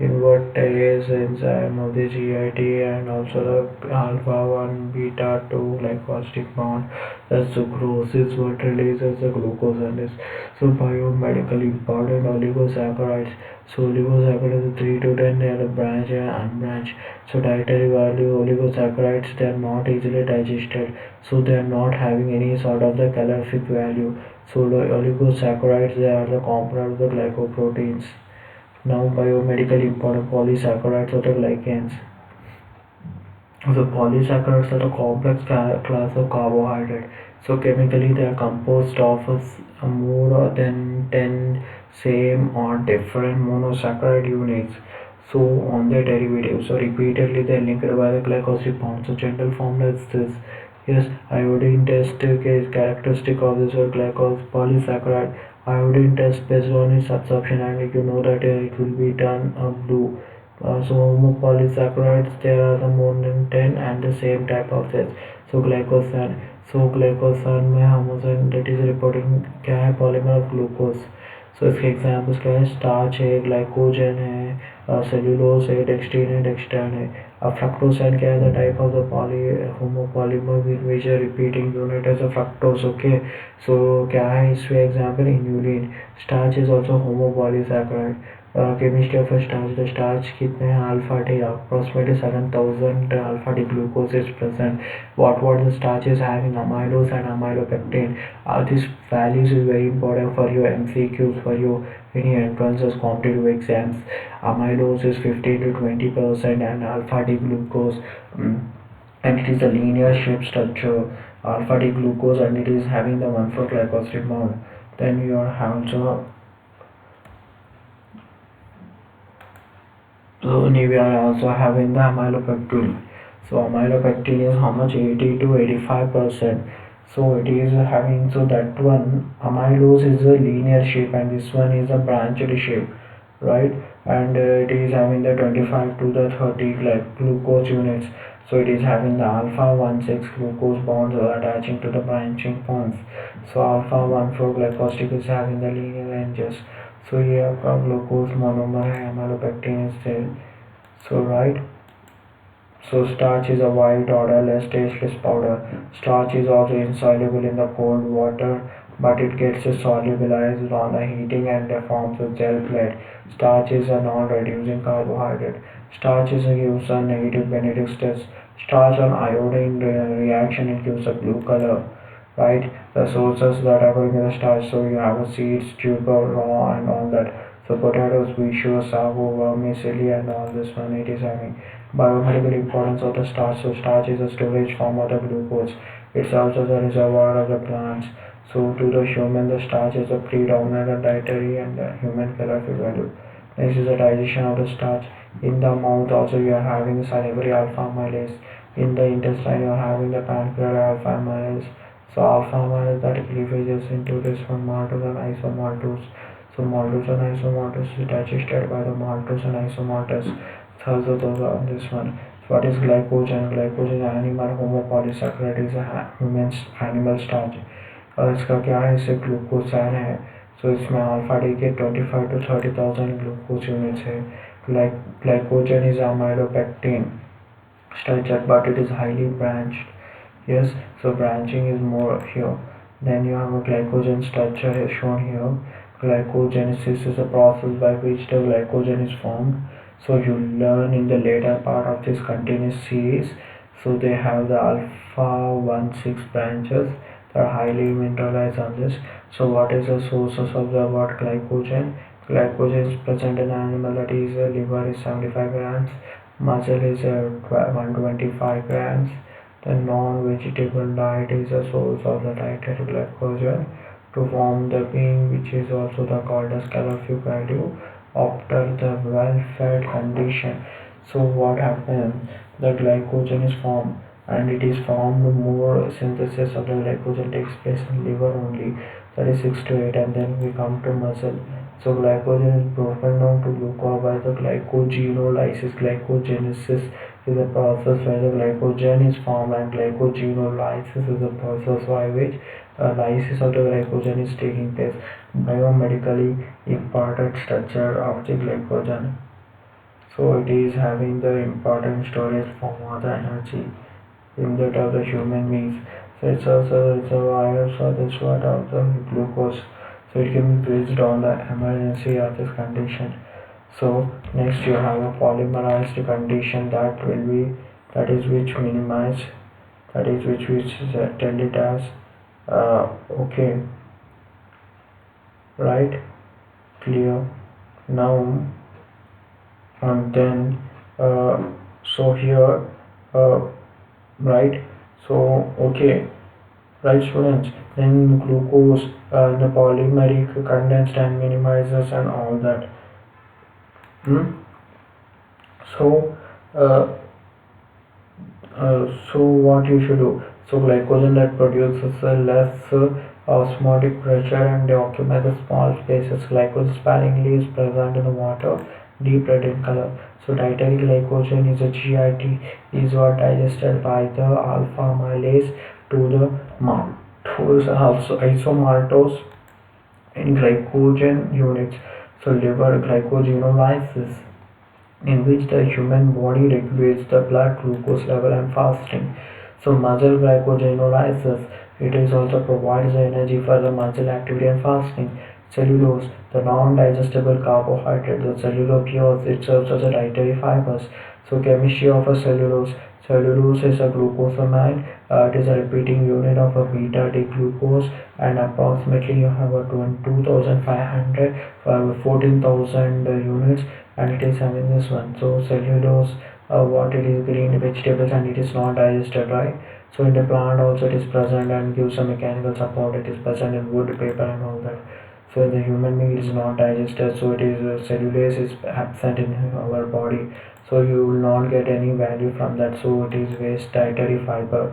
invertase enzyme of the GIT, and also the alpha 1 beta 2 glycosidic bond. The sucrose is what releases the glucose and is so biomedically important oligosaccharides. So oligosaccharides 3 to 10 they are the branch and unbranched. So dietary value oligosaccharides they are not easily digested, so they are not having any sort of the calorific value. So the oligosaccharides they are the component of the glycoproteins. Now biomedically important polysaccharides or the lichens. So polysaccharides are a complex class of carbohydrate. So chemically they are composed of more than 10 same or different monosaccharide units. So on their derivatives, so repeatedly they are linked by the glycosidic bond. So general formula is this. Yes, iodine test is characteristic of this glycose polysaccharide. Iodine test based on its absorption, and you know that it will be done blue. So homopolysaccharides there are the more than 10 and the same type of cells. So glycosan. So glycosan में homosan that is reporting क्या है polymer of glucose. So इसके examples क्या है starch है glycogen है cellulose है dextrin है fructosan क्या है the type of the homopolymer with which a repeating unit as a fructose. Okay, so क्या है इसमें example inulin. Starch is also homopolysaccharide. Chemistry of a starch. The starch कितने हैं alpha T approximately 7,000 alpha D glucose is present. What the starch is having amylose and amylopectin. These values is very important for your MCQs, for your any entrances competitive exams. Amylose is 15 to 20% and alpha D glucose and it is a linear shape structure. Alpha D glucose and it is having the 1,4 glycosidic bond. Then you are also so we are also having the amylopectin. So amylopectin is how much 80 to 85%. So it is having so that one amylose is a linear shape and this one is a branched shape, right? And it is having the 25 to the 30 like glucose units. So it is having the alpha 1,6 glucose bonds attaching to the branching bonds. So alpha 1,4 glycosidic is having the linear ranges. So here glucose monomer amylopectin is there. So right. So starch is a white odorless tasteless powder. Starch is also insoluble in the cold water, but it gets solubilized on the heating and forms a gel plate. Starch is a non-reducing carbohydrate. Starch is gives a negative Benedict's test. Starch on iodine reaction it gives a blue color. Right, the sources that are going in the starch. So you have a seeds, tuber, raw, and all that. So potatoes, wheat, sago, vermicelli, and all this one it is having. Biomedical importance of the starch. So starch is a storage form of the glucose. It serves as a reservoir of the plants. So to the human, the starch is a predominant dietary and human calorific value. Next is the digestion of the starch. In the mouth also you are having salivary alpha amylase. In the intestine you are having the pancreatic alpha amylase. So alpha amylase that cleavages into this one maltose and isomaltose. So maltose and isomaltose is digested by the maltose and isomaltose. Thus those are this one. So what is glycogen? Glycogen is animal homopolysaccharide is a human animal starch. इसका क्या है इसे ग्लूकोसान है. So इसमें alpha D के 25 to 30,000 glucose units है. Glycogen is amylopectin structure but it is highly branched. Yes, so branching is more here. Then you have a glycogen structure is shown here. Glycogenesis is a process by which the glycogen is formed. So you learn in the later part of this continuous series. So they have the alpha 1,6 branches that are highly mineralized on this. So what is the sources of the what glycogen? Glycogen is present in animal that is liver is 75 grams, muscle is 125 grams. The non-vegetable diet is a source of the dietary glycogen to form the being, which is also the called as calorific value after the well-fed condition. So what happens? The glycogen is formed and it is formed more synthesis of the glycogen takes place in liver only, that is 6 to 8, and then we come to muscle. So glycogen is broken down to glucose by the glycogenolysis. Glycogenesis is a process where the glycogen is formed and glycogenolysis is a process by which lysis of the glycogen is taking place. Biomedically important structure of the glycogen. So it is having the important storage form of the energy in that of the human beings. So it's also reservoirs for the sort of the glucose. So it can be placed on the emergency of this condition. So next you have a polymerized condition that is which minimize that is which tell it as okay, right, clear. Now and then so here uh, right, so okay, right students, then glucose the polymeric condensed and minimizes and all that. Hmm? So uh, so what you should do, so glycogen that produces a less osmotic pressure and they occupy the small spaces. Glycogen sparingly is present in the water, deep red in color. So dietary glycogen is a GIT, is what digested by the alpha amylase to the maltose, also isomaltose in glycogen units. So liver glycogenolysis, in which the human body regulates the blood glucose level and fasting. So muscle glycogenolysis, it is also provides the energy for the muscle activity and fasting. Cellulose, the non-digestible carbohydrate, the cellulose it serves as a dietary fibers. So chemistry of a cellulose. Cellulose is a glucosamine. It is a repeating unit of a beta D glucose, and approximately you have a 2,500 14,000 units, and it is having this one. So cellulose, what it is, green vegetables, and it is not digested, right? So in the plant also it is present and gives a mechanical support. It is present in wood, paper, and all that. So the human being is not digested, so it is cellulose is absent in our body. So you will not get any value from that. So it is waste dietary fiber.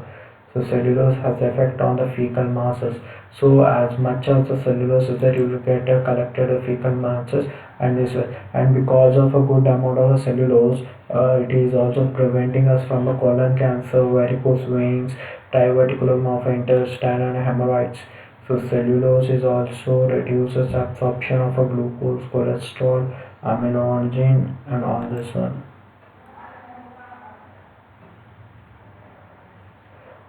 So cellulose has effect on the fecal masses. So as much as the cellulose is that you will get a collected fecal masses, and this and because of a good amount of cellulose, it is also preventing us from a colon cancer, varicose veins, diverticulum of intestine, and hemorrhoids. So cellulose is also reduces absorption of a glucose, cholesterol, aminogen, and all this one.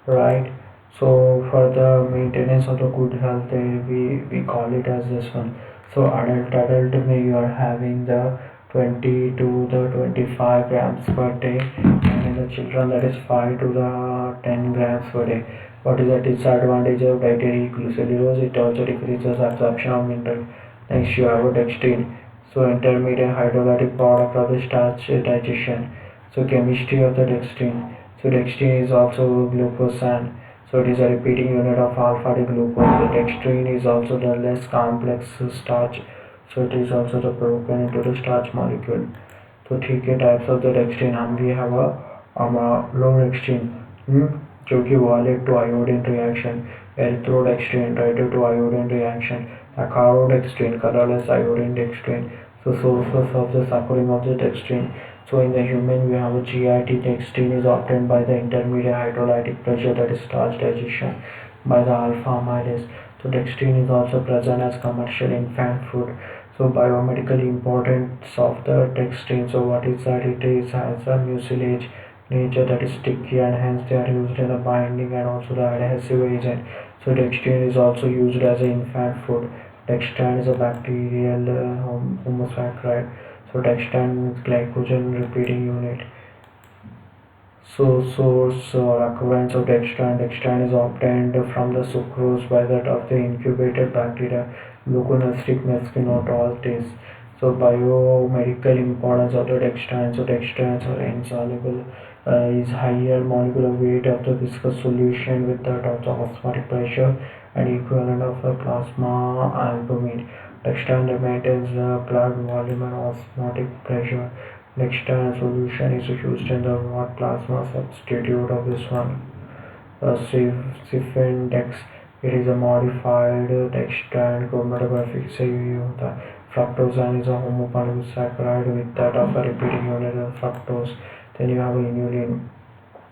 Right. So for the maintenance of the good health, we call it as this one. So adult may you are having the 20 to the 25 grams per day, and in the children that is 5 to the 10 grams per day. What is the disadvantage of dietary cellulose? It also decreases absorption of mineral. Next you have a dextrine. So intermediate hydrolytic product of the starch digestion. So chemistry of the dextrine. So dextrine is also glucosan. So it is a repeating unit of alpha D glucose. The dextrine is also the less complex starch. So it is also the broken into the starch molecule. So ठीक है, types of the dextrine हम भी have a low dextrine, जो कि violet to iodine reaction, erythrodextrine related to iodine reaction, acarodextrine colorless iodine dextrine. So sources of the suffering of the dextrine. So in the human we have a GIT. Dextrine is obtained by the intermediate hydrolytic pressure, that is starch digestion by the alpha amylase. So dextrine is also present as commercial infant food. So biomedically importance of the dextrine. So what is that? It is has a mucilage nature, that is sticky, and hence they are used in the binding and also the adhesive agent. So dextrine is also used as an infant food. Dextrine is a bacterial homosaccharide. So dextrine is glycogen repeating unit. So source or occurrence of dextrine. Dextrine is obtained from the sucrose by that of the incubated bacteria Gluconeostic mesquinotrotis. So biomedical importance of the dextrine. So dextrines are insoluble, is higher molecular weight of the viscous solution with that of the osmotic pressure and equivalent of the plasma albumin. Dextrine maintains blood volume and osmotic pressure. Dextrine solution is used in the blood plasma substitute of this one. Dex. It is a modified dextrine chromatographic. Say the fructose is a homopolysaccharide with that of a repeating unit of fructose. Then you have inulin.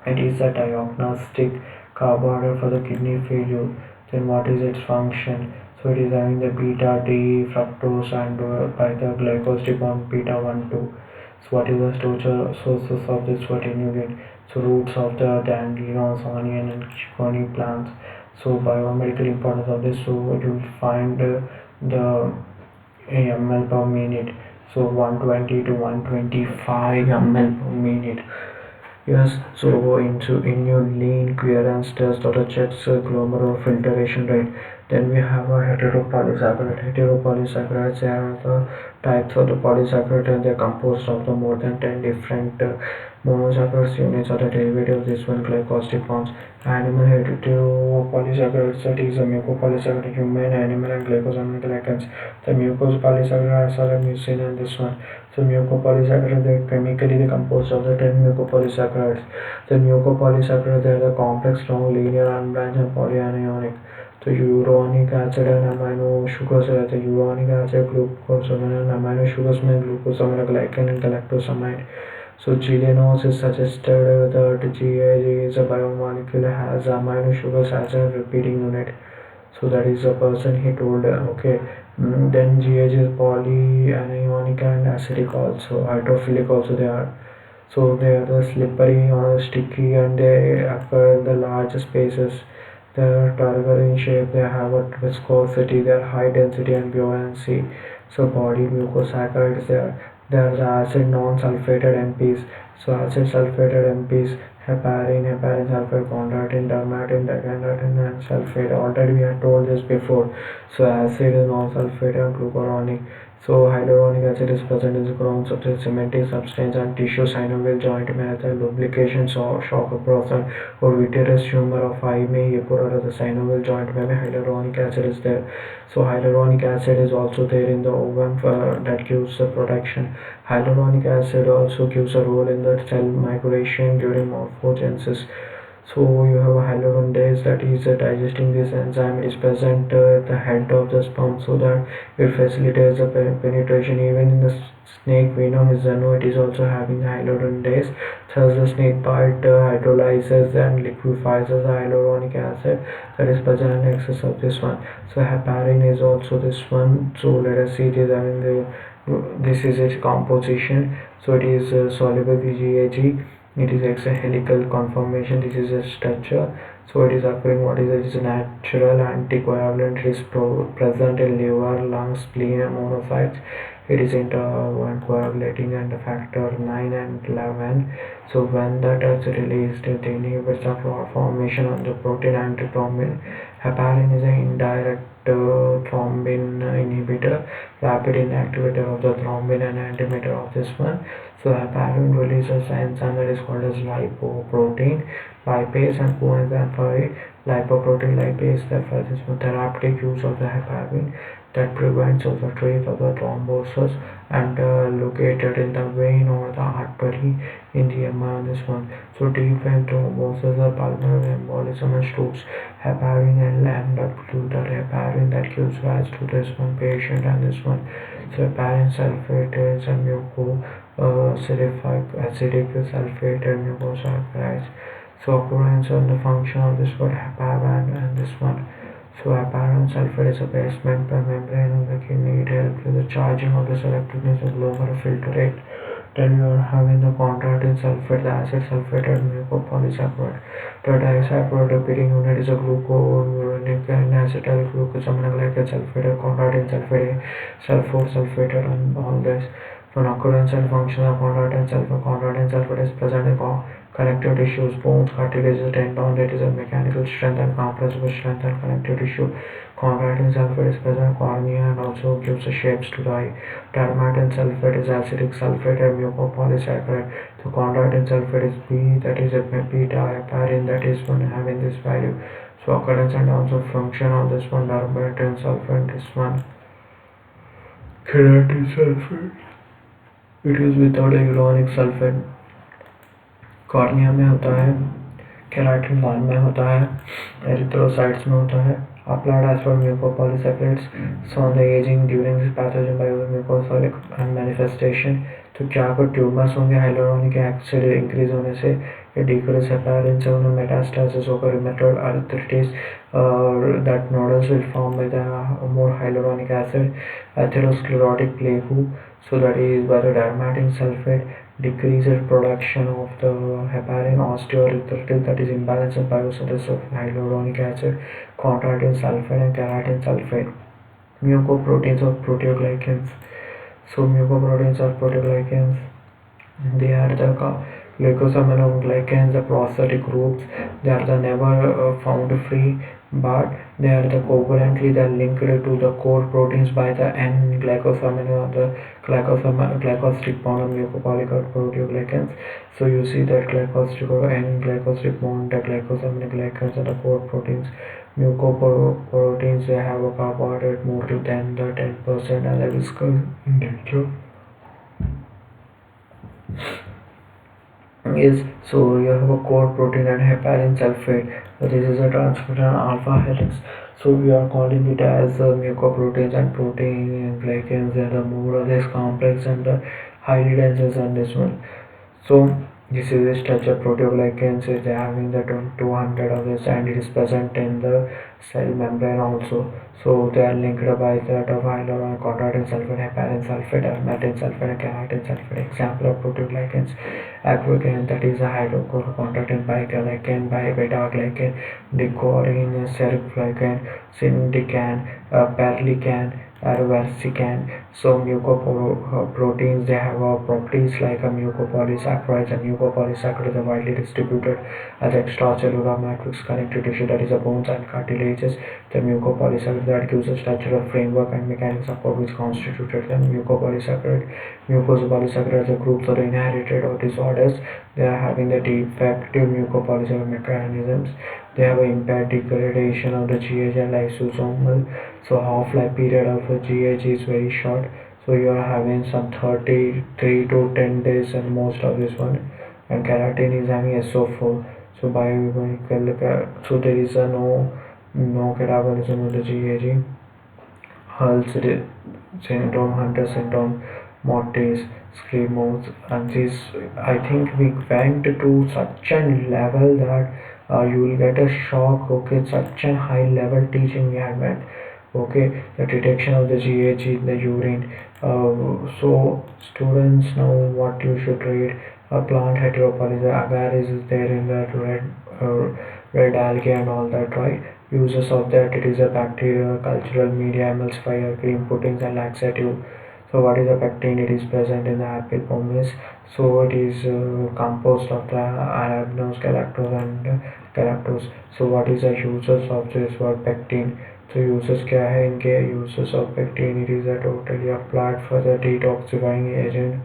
It is a diagnostic carbohydrate for the kidney failure. Then what is its function? So it is having the beta D fructose and by the glycoside on beta 1 2. So what is the structure sources of this protein unit? So roots of the dandelions, onion and chickpea plants. So biomedical importance of this. So you will find the ml per minute. So 120 to 125 ml per minute. Yes, so into in your lean clearance test or a checks glomerular filtration rate. Then we have a heteropolysaccharide. Heteropolysaccharides are the types of the polysaccharide and they're composed of the more than 10 different monosaccharides units or the derivative of this one glycoside bonds. Animal heteropolysaccharides, that is a mucopolysaccharide, human, animal and glycosamine glycans. The mucopolysaccharides are a mucin and this one. So mucopolysaccharides are chemically composed of the 10 mucopolysaccharides. The mucopolysaccharides are the complex, long, linear, unbranched and polyanionic. The uronic acid and amino sugars are the uronic acid, glucosamine and amino sugars mean glucosamine, glycan and galactosamine. So Gelenos is suggested that GAG is a biomolecule has amino sugars as a repeating unit. So that is a person he told okay. Then GH is polyanionic and acidic also, hydrophilic also they are. So they are the slippery or sticky and they occur in the large spaces. They are turgor in shape, they have a viscosity, they are high density and buoyancy. So body mucosaccharides they are the acid non-sulfated MPs. So acid sulfated MPs, heparin, heparin sulfate, chondroitin, dermatin, dichondroitin and sulfate. Already we had told this before. So acid is non-sulfated and glucuronic. So hyaluronic acid is present in the ground substance, cementing substance and tissue synovial joint method, lubrication, shock absorption or vitreous tumor of eye may occur at the synovial joint where hyaluronic acid is there. So hyaluronic acid is also there in the ovum that gives the protection. Hyaluronic acid also gives a role in the cell migration during morphogenesis. So you have a hyaluronidase that is digesting this enzyme. It is present at the head of the sperm so that it facilitates the penetration. Even in the snake venom is it is also having hyaluronidase. Thus the snake bite hydrolyzes and liquefies the hyaluronic acid that is present in excess of this one. So heparin is also this one. So let us see it is having the this is its composition. So it is soluble GAG. It is helical conformation. This is a structure. So it is occurring. What is it? It is a natural anticoagulant. It is present in liver, lungs, spleen, and monocytes. It is intercoagulating and factor 9 and 11. So when that is released, it inhibits the formation of the protein antithrombin. Heparin is an indirect thrombin inhibitor, rapid inactivator of the thrombin and antimatter of this one. So heparin releases an enzyme that is called as lipoprotein lipase and coenzyme for it. Lipoprotein lipase, therefore this is therapeutic use of the heparin that prevents of the trace of the thrombosis and located in the vein or the artery in the MI on this one. So deep vein thrombosis or pulmonary embolism and strokes. Heparin LMW, that heparin that gives rise to this one patient and this one. So heparin sulfate is a acidic sulfate and mucosaccharides. So occurrence and the function of this word heparin and this one. So heparin sulfate is a basement membrane of the kidney. It helps with the charging of the selectiveness of glomerular filtrate. Then you are having the chondroitin sulfate, the acid sulfated mucopolysaccharide. The disaccharide repeating unit is a glucuronic and acetyl glucosamine glycate sulfate, chondroitin sulfate, sulfur sulfate, and all this. For occurrence and function of chondroitin sulfate is present in connective tissues, bones, cartilages, tendon. It is a mechanical strength and compressible strength and connective tissue. Chondroitin sulfate is present in cornea and also gives the shapes to the eye. Dermatin sulfate is acidic sulfate and mucopolysaccharide. The chondroitin sulfate is B, that is a beta heparin that is one having this value. So occurrence and also function of this one dermatin sulfate, this one keratin sulfate. It is without a uronic sulfate. Cornea में होता है, keratin line में होता है, erythrocytes में होता है, applied as for mucopolysaccharides. So on the aging during this pathogen by mucosolic and manifestation. तो क्या कोई ट्यूमर्स होंगे हाइलुरोनिक एसिड इंक्रीज होने से, ये डिक्रीज हेपारिन से उन्हें मेटास्टासिस होकर rheumatoid arthritis that nodules will form with more hyaluronic acid, atherosclerotic plaque. So that is by the aromatic sulfate decreases production of the heparin osteoerythritol, that is imbalance in biosynthesis of hyaluronic acid, chondroitin sulfate and keratin sulfate. Mucoproteins or proteoglycans. So mucoproteins are proteoglycans. They are the glycosaminoglycans, the prosthetic groups. They are the never found free, but they are the covalently they are linked to the core proteins by the N glycosamino or the glycosidic bond of mucopolymer proteoglycans. So you see that glycosidic or N glycosidic bond, the glycosaminoglycans are the core proteins. Mucoproteins, they have a carbohydrate more than the 10% and the viscous in nature. Is so you have a core protein and heparin sulfate. So this is a transcription alpha helix. So we are calling it as mucoproteins and protein glycans. They are the more or less complex and highly dense on this one. So this is a structure proteoglycans is having the 200 of this and it is present in the cell membrane also. So they are linked by that of hyaluron, chondroitin sulfate, heparin sulfate, aromatin sulfate, and keratin sulfate. Example of proteoglycans: agroglycan, that is a hydrochondroitin, biglycan, beta-glycan, digorin, seroglycan, syndican, perlican, versican. So mucoproteins, they have properties like a mucopolysaccharides, and mucopolysaccharides are widely distributed as extracellular matrix connective tissue, that is the bones and cartilages. The mucopolysaccharide that gives a structural framework and mechanical support which constituted the mucopolysaccharide. Mucopolysaccharide are groups or inherited or disorders. They are having the defective mucopolysaccharide mechanisms. They have an impaired degradation of the GH and lysosomal. So half-life period of a GH is very short. So you are having some 33 to 10 days and most of this one. And keratin is having SO4. So biochemical, so there is a no catabolism of the GAG. Hull's syndrome, Hunter syndrome, Mortis, Screamos, and this, I think we went to such a level that you will get a shock. Okay, such a high level teaching we had went. Okay, the detection of the GH in the urine. So students know what you should read. A plant heteropolis, agar is there in the red algae and all that, right? Uses of that, it is a bacterial, cultural media, emulsifier, cream puddings and laxative. So what is a pectin? It is present in the apple pomace. So it is composed of the arabinose, galactose and galactose. So what is the uses of this word pectin? So uses क्या है इनके uses of pectin? It is a totally applied for the detoxifying agent.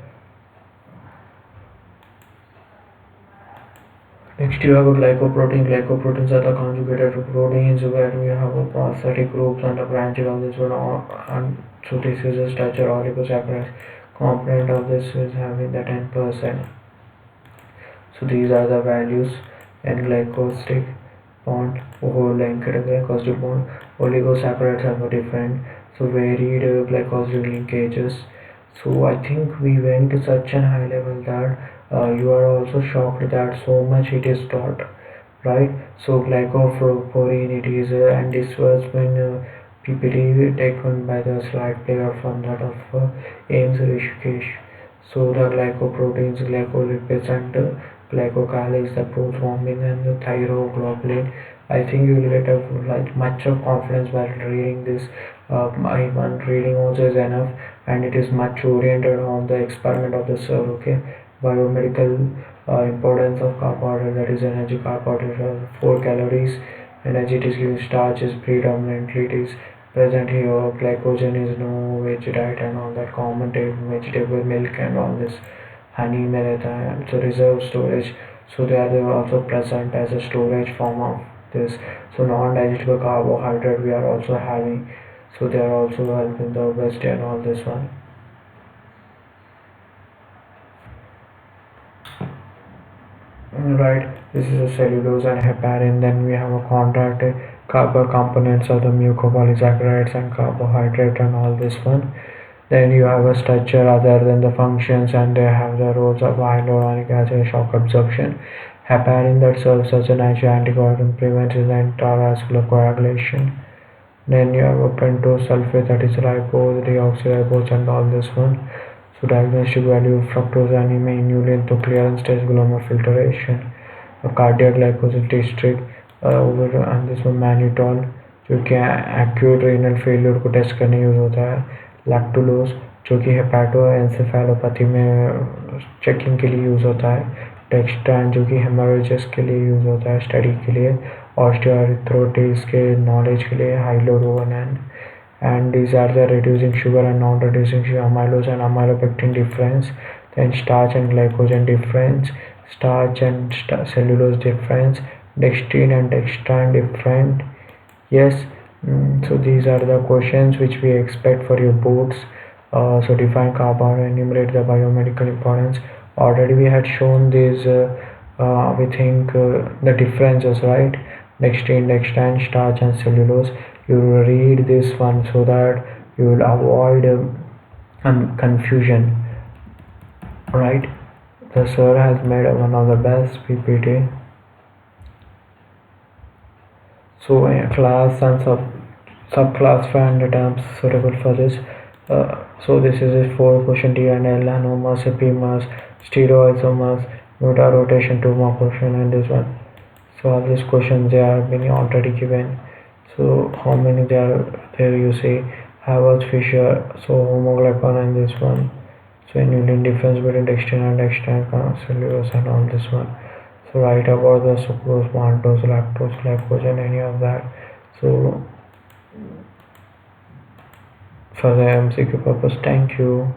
Next you have a glycoprotein. Glycoproteins are the conjugated proteins where we have a prosthetic groups and the branches of this one. And so this is a structure oligosaccharides. Component of this is having the 10%. So these are the values. And glycosidic bond, linked glycosidic bond. Oligosaccharides have different. So varied glycosidic linkages. So I think we went to such a high level that you are also shocked that so much it is taught, right? So glycophorin it is, and this was when PPT taken by the slide player from that of AIIMS Rishikesh. So the glycoproteins, glycolipids, and glycocalyx, the prothrombin and the thyroglobulin. I think you will get a like much of confidence while reading this. One reading also is enough, and it is much oriented on the experiment of the cell. Okay, biomedical importance of carbohydrate, that is energy carbohydrate, 4 calories. Energy it is given, starch is predominantly it is present here. Glycogen is no veg diet and all that, common vegetable milk and all this, honey, marathon. So reserve storage. So they are also present as a storage form of this. So non-digestible carbohydrate we are also having. So they are also helping the obesity and all this one. Right, this is a cellulose and heparin. Then we have a contract carbo components of the mucopolysaccharides and carbohydrate and all this one. Then you have a structure other than the functions, and they have the roles of hyaluronic acid shock absorption. Heparin that serves as a natural anticoagulant, prevents the intravascular coagulation. Then you have a pentosulfate, that is ribose, deoxyribose and all this one. So diagnostic value of fructose anemia, inulin to clearance test, glomerular filtration, cardiac glycosid district, and this one mannitol जो कि acute renal failure को test करने use होता है, lactulose जो कि हेपाटोएन्सेफेलोपैथी में checking के लिए यूज़ होता है, डेक्स्ट्रान जो कि हेमोरेजिस के लिए यूज़ होता है स्टडी के लिए, ऑस्टियोआर्थराइटिस के नॉलेज के लिए हाइलोरोनिन, and these are the reducing sugar and non-reducing sugar, amylose and amylopectin difference, then starch and glycogen difference, starch and cellulose difference, dextrine and dextran different. Yes, so these are the questions which we expect for your boards. So define carbohydrate, enumerate the biomedical importance. Already we had shown these, we think the differences, right? Dextrine, dextran, starch and cellulose. You will read this one so that you will avoid confusion, right? The sir has made one of the best PPT. So class and subclass 500 terms suitable for this. So this is it for question D and L, anomers, epimers, stereoisomers, muta rotation, 2 more question, and this one. So all these questions they are being already given. So how many there you see Havertz, Fisher, so homoglycan and this one. So inulin difference between dextrin and dextran, cellulose and all this one. So write about the sucrose, maltose, lactose, glycogen, any of that. So for the MCQ purpose, thank you.